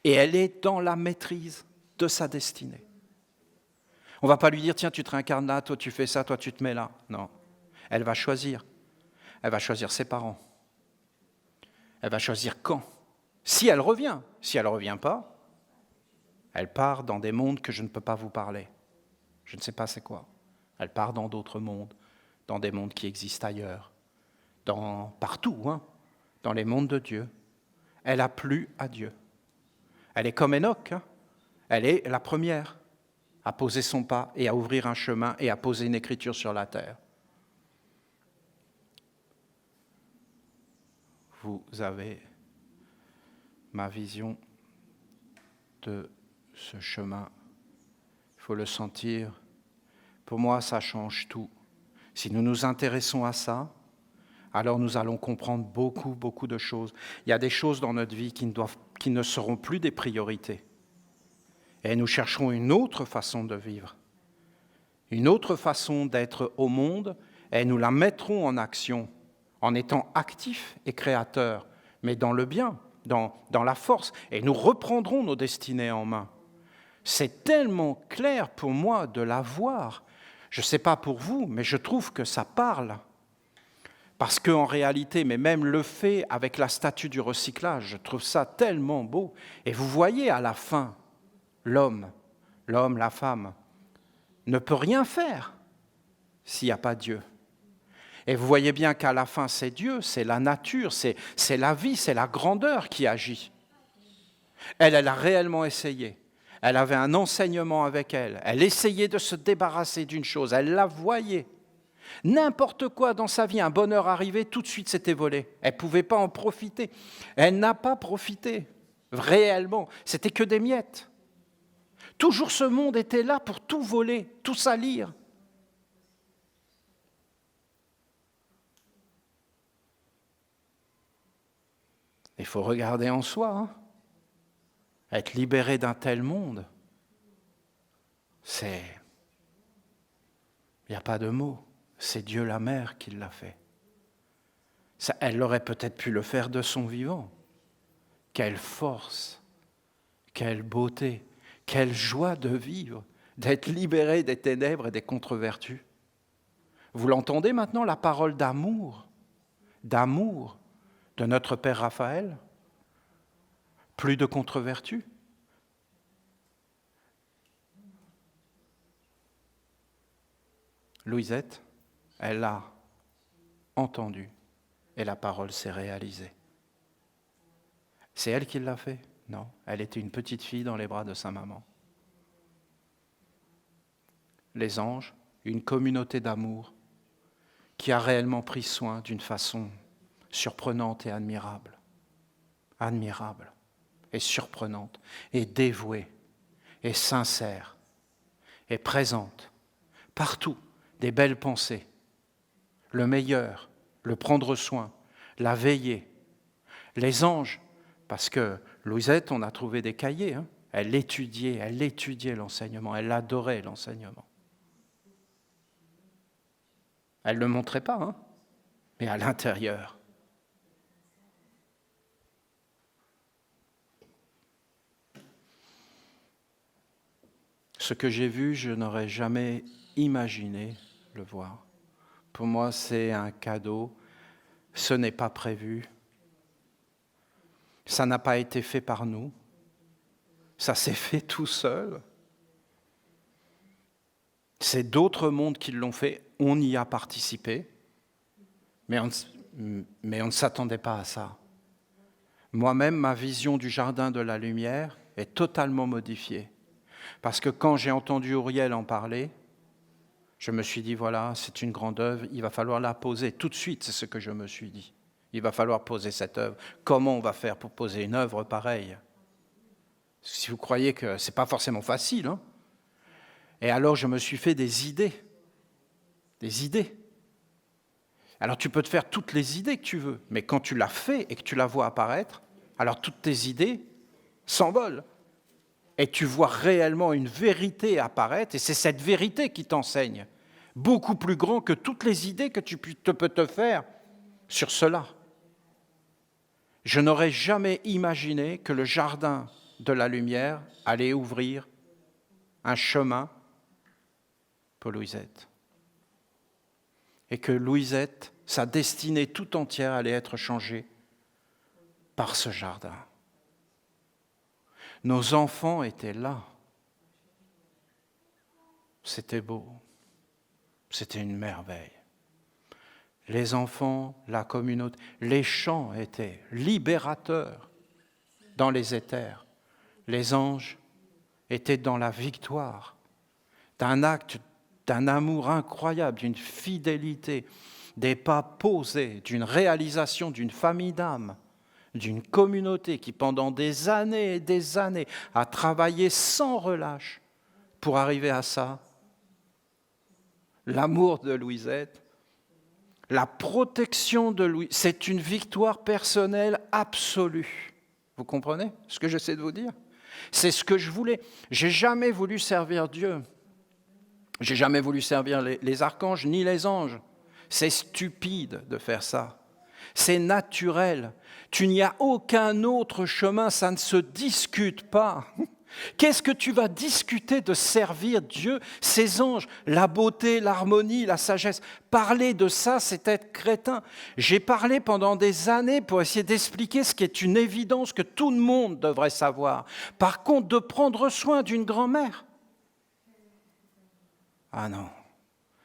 S1: Et elle est dans la maîtrise de sa destinée. On ne va pas lui dire, tiens, tu te réincarnes là, toi tu fais ça, toi tu te mets là. Non. Elle va choisir. Elle va choisir ses parents. Elle va choisir quand. Si elle revient. Si elle ne revient pas, Elle part dans des mondes que je ne peux pas vous parler. Je ne sais pas c'est quoi. Elle part dans d'autres mondes, dans des mondes qui existent ailleurs, partout, dans les mondes de Dieu. Elle a plu à Dieu. Elle est comme Enoch, elle est la première à poser son pas et à ouvrir un chemin et à poser une écriture sur la terre. Vous avez ma vision de ce chemin. Il faut le sentir. Pour moi, ça change tout. Si nous nous intéressons à ça, alors nous allons comprendre beaucoup, beaucoup de choses. Il y a des choses dans notre vie qui ne seront plus des priorités. Et nous chercherons une autre façon de vivre, une autre façon d'être au monde, et nous la mettrons en action, en étant actifs et créateurs, mais dans le bien, dans la force, et nous reprendrons nos destinées en main. C'est tellement clair pour moi de la voir. Je ne sais pas pour vous, mais je trouve que ça parle. Parce qu'en réalité, mais même le fait avec la statue du recyclage, je trouve ça tellement beau. Et vous voyez à la fin, l'homme, la femme, ne peut rien faire s'il n'y a pas Dieu. Et vous voyez bien qu'à la fin, c'est Dieu, c'est la nature, c'est la vie, c'est la grandeur qui agit. Elle a réellement essayé. Elle avait un enseignement avec elle. Elle essayait de se débarrasser d'une chose. Elle la voyait. N'importe quoi dans sa vie, un bonheur arrivait, tout de suite c'était volé. Elle ne pouvait pas en profiter. Elle n'a pas profité, réellement. C'était que des miettes. Toujours ce monde était là pour tout voler, tout salir. Il faut regarder en soi. Être libéré d'un tel monde, il n'y a pas de mots. C'est Dieu la mère qui l'a fait. Elle aurait peut-être pu le faire de son vivant. Quelle force, quelle beauté, quelle joie de vivre, d'être libéré des ténèbres et des contre-vertus. Vous l'entendez maintenant, la parole d'amour de notre Père Raphaël? Plus de contre-vertus? Louisette, elle a entendu et la parole s'est réalisée. C'est elle qui l'a fait? Non, elle était une petite fille dans les bras de sa maman. Les anges, une communauté d'amour qui a réellement pris soin d'une façon surprenante et admirable. Admirable et surprenante et dévouée et sincère et présente. Partout, des belles pensées. Le meilleur, le prendre soin, la veiller. Les anges, parce que Louisette, on a trouvé des cahiers, elle étudiait l'enseignement, elle adorait l'enseignement. Elle ne le montrait pas, mais à l'intérieur. Ce que j'ai vu, je n'aurais jamais imaginé le voir. Pour moi, c'est un cadeau. Ce n'est pas prévu. Ça n'a pas été fait par nous. Ça s'est fait tout seul. C'est d'autres mondes qui l'ont fait. On y a participé. Mais on ne s'attendait pas à ça. Moi-même, ma vision du jardin de la lumière est totalement modifiée. Parce que quand j'ai entendu Uriel en parler, je me suis dit, voilà, c'est une grande œuvre, il va falloir la poser. Tout de suite, c'est ce que je me suis dit. Il va falloir poser cette œuvre. Comment on va faire pour poser une œuvre pareille? Si vous croyez que ce n'est pas forcément facile. Et alors, je me suis fait des idées. Des idées. Alors, tu peux te faire toutes les idées que tu veux, mais quand tu l'as fait et que tu la vois apparaître, alors toutes tes idées s'envolent. Et tu vois réellement une vérité apparaître, et c'est cette vérité qui t'enseigne, beaucoup plus grand que toutes les idées que tu peux te faire sur cela. Je n'aurais jamais imaginé que le jardin de la lumière allait ouvrir un chemin pour Louisette. Et que Louisette, sa destinée tout entière allait être changée par ce jardin. Nos enfants étaient là. C'était beau. C'était une merveille. Les enfants, la communauté, les chants étaient libérateurs dans les éthers. Les anges étaient dans la victoire d'un acte, d'un amour incroyable, d'une fidélité, des pas posés, d'une réalisation d'une famille d'âmes, d'une communauté qui pendant des années et des années a travaillé sans relâche pour arriver à ça. L'amour de Louisette, la protection de Louis, c'est une victoire personnelle absolue. Vous comprenez ce que j'essaie de vous dire ? C'est ce que je voulais. J'ai jamais voulu servir Dieu. J'ai jamais voulu servir les archanges ni les anges. C'est stupide de faire ça. C'est naturel. Tu n'y as aucun autre chemin, ça ne se discute pas. Qu'est-ce que tu vas discuter de servir Dieu, ses anges, la beauté, l'harmonie, la sagesse? Parler de ça, c'est être crétin. J'ai parlé pendant des années pour essayer d'expliquer ce qui est une évidence que tout le monde devrait savoir. Par contre, de prendre soin d'une grand-mère, ah non,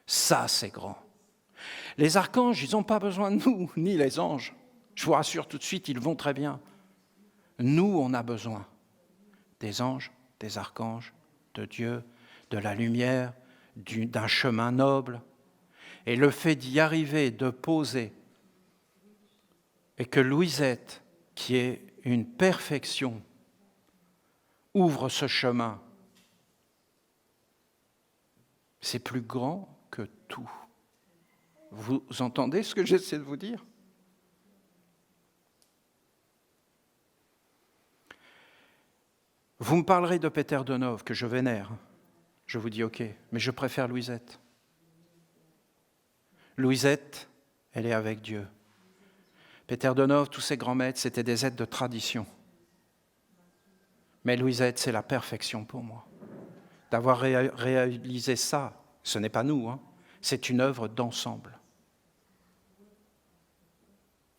S1: ça c'est grand. Les archanges, ils n'ont pas besoin de nous, ni les anges. Je vous rassure tout de suite, ils vont très bien. Nous, on a besoin des anges, des archanges, de Dieu, de la lumière, d'un chemin noble. Et le fait d'y arriver, de poser, et que Louisette, qui est une perfection, ouvre ce chemin, c'est plus grand que tout. Vous entendez ce que j'essaie de vous dire ? Vous me parlerez de Peter Denov, que je vénère. Je vous dis OK, mais je préfère Louisette. Louisette, elle est avec Dieu. Peter Denov, tous ses grands maîtres, c'était des êtres de tradition. Mais Louisette, c'est la perfection pour moi. D'avoir réalisé ça, ce n'est pas nous, c'est une œuvre d'ensemble.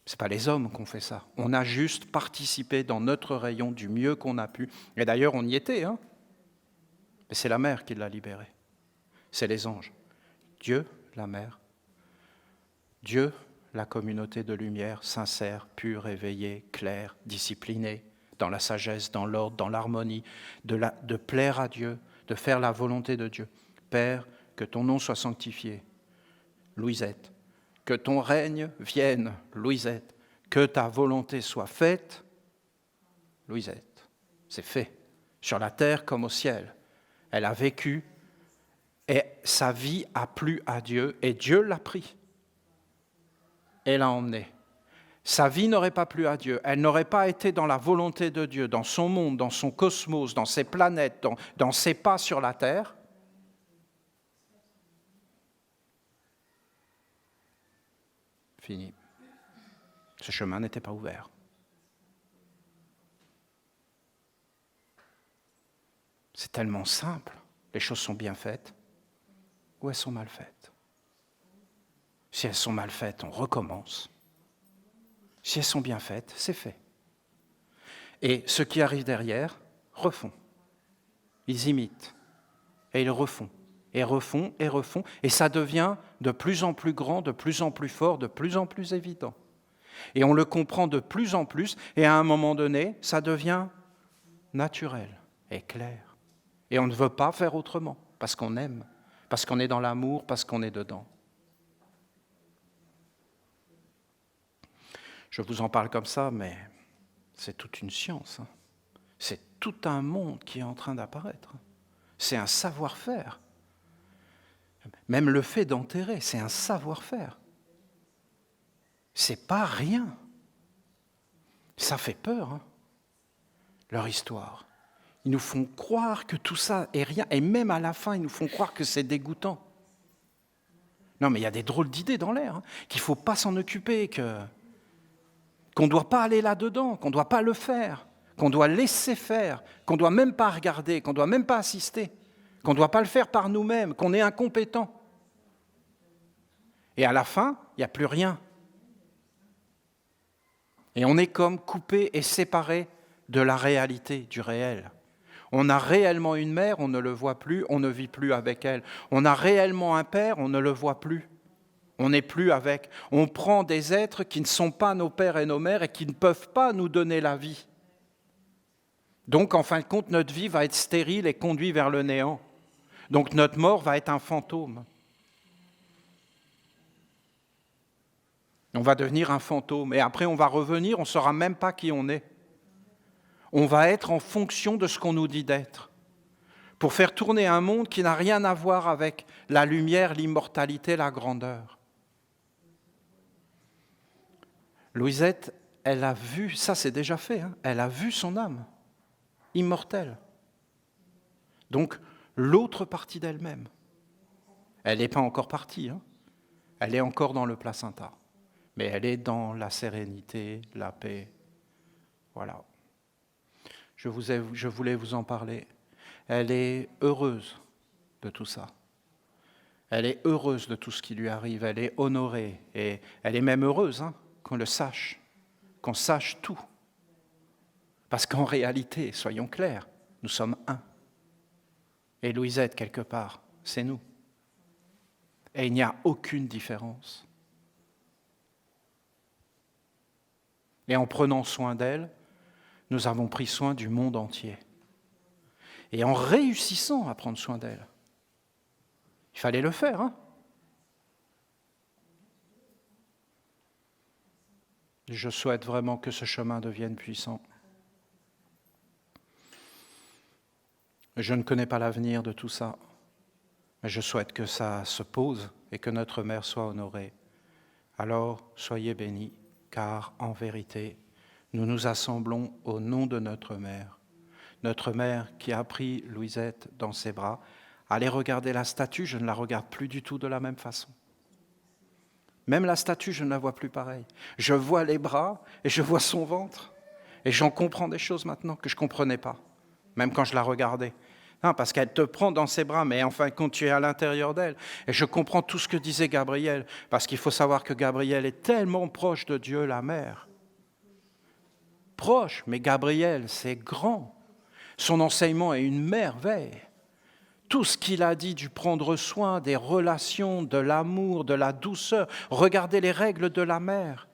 S1: Ce n'est pas les hommes qui ont fait ça. On a juste participé dans notre rayon du mieux qu'on a pu. Et d'ailleurs, on y était. Mais c'est la mer qui l'a libéré. C'est les anges. Dieu, la mer. Dieu, la communauté de lumière, sincère, pure, éveillée, claire, disciplinée, dans la sagesse, dans l'ordre, dans l'harmonie, de plaire à Dieu, de faire la volonté de Dieu. Père, que ton nom soit sanctifié. Louisette. Que ton règne vienne, Louisette. Que ta volonté soit faite, Louisette. C'est fait, sur la terre comme au ciel. Elle a vécu et sa vie a plu à Dieu et Dieu l'a pris et l'a emmenée. Sa vie n'aurait pas plu à Dieu, elle n'aurait pas été dans la volonté de Dieu, dans son monde, dans son cosmos, dans ses planètes, dans ses pas sur la terre. Fini. Ce chemin n'était pas ouvert. C'est tellement simple. Les choses sont bien faites ou elles sont mal faites. Si elles sont mal faites, on recommence. Si elles sont bien faites, c'est fait. Et ceux qui arrivent derrière refont. Ils imitent et ils refont. Et refont, et refont, et ça devient de plus en plus grand, de plus en plus fort, de plus en plus évident. Et on le comprend de plus en plus, et à un moment donné, ça devient naturel et clair. Et on ne veut pas faire autrement, parce qu'on aime, parce qu'on est dans l'amour, parce qu'on est dedans. Je vous en parle comme ça, mais c'est toute une science. C'est tout un monde qui est en train d'apparaître. C'est un savoir-faire. Même le fait d'enterrer, c'est un savoir-faire. C'est pas rien. Ça fait peur, leur histoire. Ils nous font croire que tout ça est rien, et même à la fin, ils nous font croire que c'est dégoûtant. Non, mais il y a des drôles d'idées dans l'air, qu'il ne faut pas s'en occuper, qu'on ne doit pas aller là-dedans, qu'on ne doit pas le faire, qu'on doit laisser faire, qu'on ne doit même pas regarder, qu'on ne doit même pas assister. Qu'on ne doit pas le faire par nous-mêmes, qu'on est incompétent. Et à la fin, il n'y a plus rien. Et on est comme coupé et séparé de la réalité, du réel. On a réellement une mère, on ne le voit plus, on ne vit plus avec elle. On a réellement un père, on ne le voit plus. On n'est plus avec. On prend des êtres qui ne sont pas nos pères et nos mères et qui ne peuvent pas nous donner la vie. Donc, en fin de compte, notre vie va être stérile et conduite vers le néant. Donc, notre mort va être un fantôme. On va devenir un fantôme. Et après, on va revenir, on ne saura même pas qui on est. On va être en fonction de ce qu'on nous dit d'être. Pour faire tourner un monde qui n'a rien à voir avec la lumière, l'immortalité, la grandeur. Louisette, elle a vu, ça c'est déjà fait, elle a vu son âme immortelle. Donc, l'autre partie d'elle-même. Elle n'est pas encore partie, elle est encore dans le placenta. Mais elle est dans la sérénité, la paix. Voilà. Je voulais vous en parler. Elle est heureuse de tout ça. Elle est heureuse de tout ce qui lui arrive. Elle est honorée. Et elle est même heureuse qu'on le sache. Qu'on sache tout. Parce qu'en réalité, soyons clairs, nous sommes un. Et Louisette, quelque part, c'est nous. Et il n'y a aucune différence. Et en prenant soin d'elle, nous avons pris soin du monde entier. Et en réussissant à prendre soin d'elle, il fallait le faire. Je souhaite vraiment que ce chemin devienne puissant. Je ne connais pas l'avenir de tout ça, mais je souhaite que ça se pose et que notre mère soit honorée. Alors, soyez bénis, car en vérité, nous nous assemblons au nom de notre mère qui a pris Louisette dans ses bras. Allez regarder la statue, je ne la regarde plus du tout de la même façon. Même la statue, je ne la vois plus pareil. Je vois les bras et je vois son ventre. Et j'en comprends des choses maintenant que je ne comprenais pas, même quand je la regardais. Non, parce qu'elle te prend dans ses bras, mais enfin, quand tu es à l'intérieur d'elle. Et je comprends tout ce que disait Gabriel, parce qu'il faut savoir que Gabriel est tellement proche de Dieu, la mère. Proche, mais Gabriel, c'est grand. Son enseignement est une merveille. Tout ce qu'il a dit du prendre soin, des relations, de l'amour, de la douceur. Regardez les règles de la mère.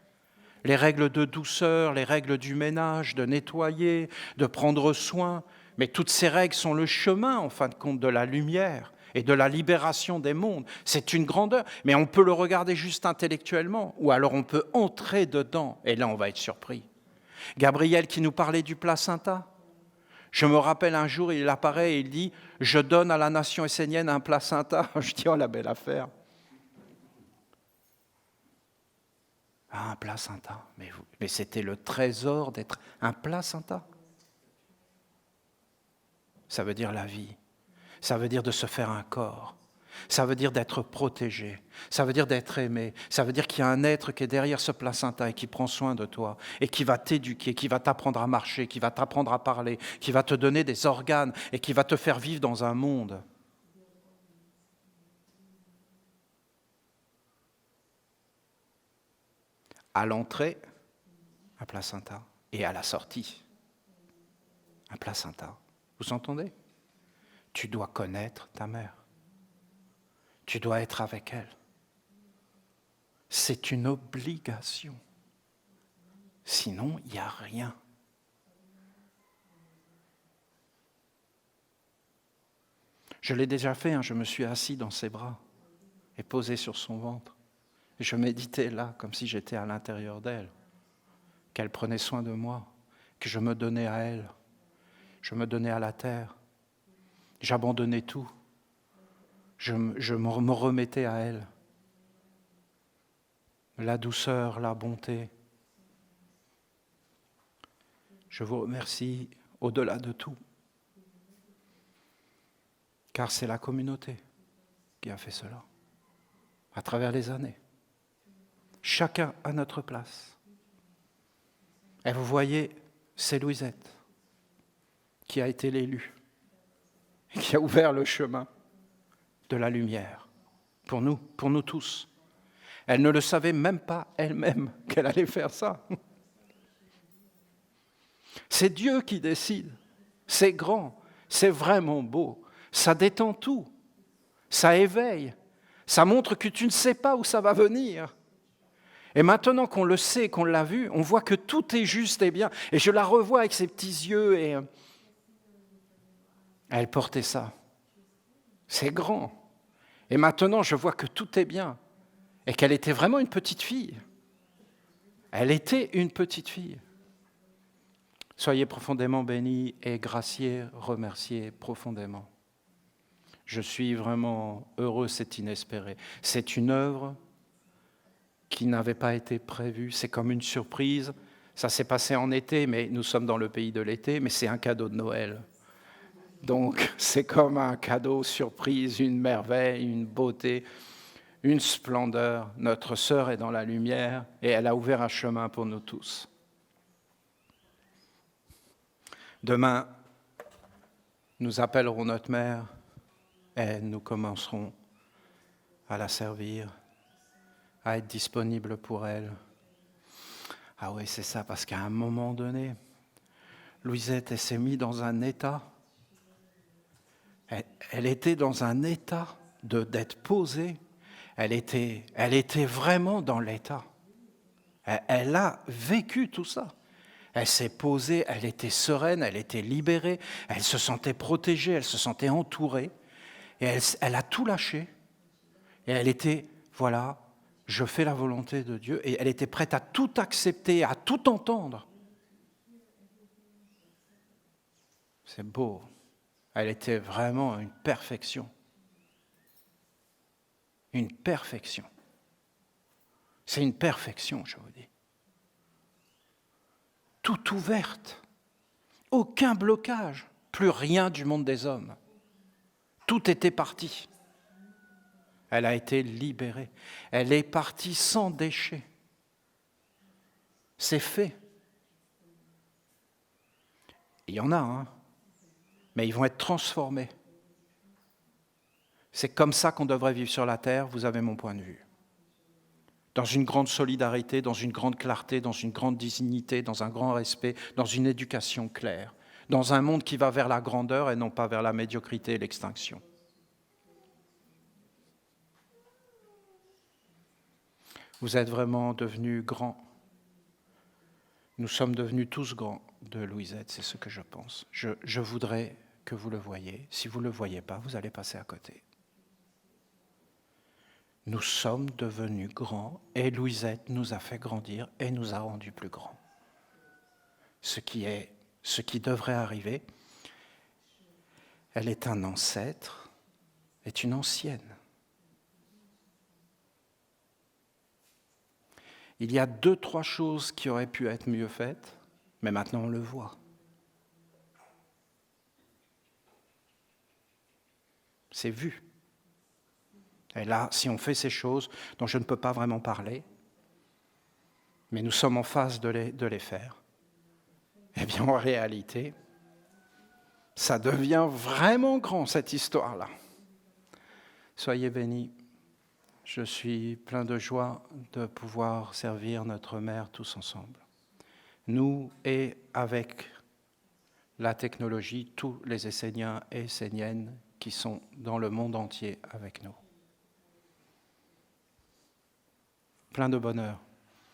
S1: Les règles de douceur, les règles du ménage, de nettoyer, de prendre soin. Mais toutes ces règles sont le chemin, en fin de compte, de la lumière et de la libération des mondes. C'est une grandeur, mais on peut le regarder juste intellectuellement, ou alors on peut entrer dedans, et là on va être surpris. Gabriel qui nous parlait du placenta. Je me rappelle un jour, il apparaît et il dit « Je donne à la nation essénienne un placenta. » Je dis « Oh, la belle affaire !» Ah, un placenta. Mais c'était le trésor d'être un placenta. Ça veut dire la vie. Ça veut dire de se faire un corps. Ça veut dire d'être protégé. Ça veut dire d'être aimé. Ça veut dire qu'il y a un être qui est derrière ce placenta et qui prend soin de toi et qui va t'éduquer, qui va t'apprendre à marcher, qui va t'apprendre à parler, qui va te donner des organes et qui va te faire vivre dans un monde. À l'entrée, un placenta, et à la sortie, un placenta. Vous entendez ? Tu dois connaître ta mère. Tu dois être avec elle. C'est une obligation. Sinon, il n'y a rien. Je l'ai déjà fait, je me suis assis dans ses bras et posé sur son ventre. Et je méditais là, comme si j'étais à l'intérieur d'elle, qu'elle prenait soin de moi, que je me donnais à elle, je me donnais à la terre, j'abandonnais tout, je me remettais à elle. La douceur, la bonté. Je vous remercie au-delà de tout, car c'est la communauté qui a fait cela, à travers les années. Chacun à notre place. Et vous voyez, c'est Louisette qui a été l'élue, qui a ouvert le chemin de la lumière pour nous tous. Elle ne le savait même pas elle-même qu'elle allait faire ça. C'est Dieu qui décide. C'est grand, c'est vraiment beau. Ça détend tout, ça éveille, ça montre que tu ne sais pas où ça va venir. Et maintenant qu'on le sait, qu'on l'a vu, on voit que tout est juste et bien. Et je la revois avec ses petits yeux et elle portait ça. C'est grand. Et maintenant, je vois que tout est bien et qu'elle était vraiment une petite fille. Elle était une petite fille. Soyez profondément bénis et graciés, remerciés profondément. Je suis vraiment heureux, c'est inespéré. C'est une œuvre qui n'avait pas été prévue, c'est comme une surprise. Ça s'est passé en été, mais nous sommes dans le pays de l'été, mais c'est un cadeau de Noël. Donc c'est comme un cadeau surprise, une merveille, une beauté, une splendeur. Notre sœur est dans la lumière et elle a ouvert un chemin pour nous tous. Demain, nous appellerons notre mère et nous commencerons à la servir, à être disponible pour elle. Ah oui, c'est ça, parce qu'à un moment donné, Louisette, elle s'est mise dans un état, elle était dans un état d'être posée, elle était vraiment dans l'état. Elle a vécu tout ça. Elle s'est posée, elle était sereine, elle était libérée, elle se sentait protégée, elle se sentait entourée. Et elle a tout lâché. Et elle était, voilà, je fais la volonté de Dieu. Et elle était prête à tout accepter, à tout entendre. C'est beau. Elle était vraiment une perfection. Une perfection. C'est une perfection, je vous dis. Toute ouverte. Aucun blocage. Plus rien du monde des hommes. Tout était parti. Elle a été libérée. Elle est partie sans déchet. C'est fait. Il y en a, hein, mais ils vont être transformés. C'est comme ça qu'on devrait vivre sur la terre, vous avez mon point de vue. Dans une grande solidarité, dans une grande clarté, dans une grande dignité, dans un grand respect, dans une éducation claire, dans un monde qui va vers la grandeur et non pas vers la médiocrité et l'extinction. Vous êtes vraiment devenus grands. Nous sommes devenus tous grands de Louisette, c'est ce que je pense. Je voudrais que vous le voyiez. Si vous ne le voyez pas, vous allez passer à côté. Nous sommes devenus grands et Louisette nous a fait grandir et nous a rendus plus grands. Ce qui devrait arriver, elle est un ancêtre, est une ancienne. Il y a 2-3 choses qui auraient pu être mieux faites, mais maintenant on le voit. C'est vu. Et là, si on fait ces choses dont je ne peux pas vraiment parler, mais nous sommes en phase de les faire, eh bien en réalité, ça devient vraiment grand cette histoire-là. Soyez bénis. Je suis plein de joie de pouvoir servir notre mère tous ensemble. Nous et avec la technologie, tous les Esséniens et Esséniennes qui sont dans le monde entier avec nous. Plein de bonheur.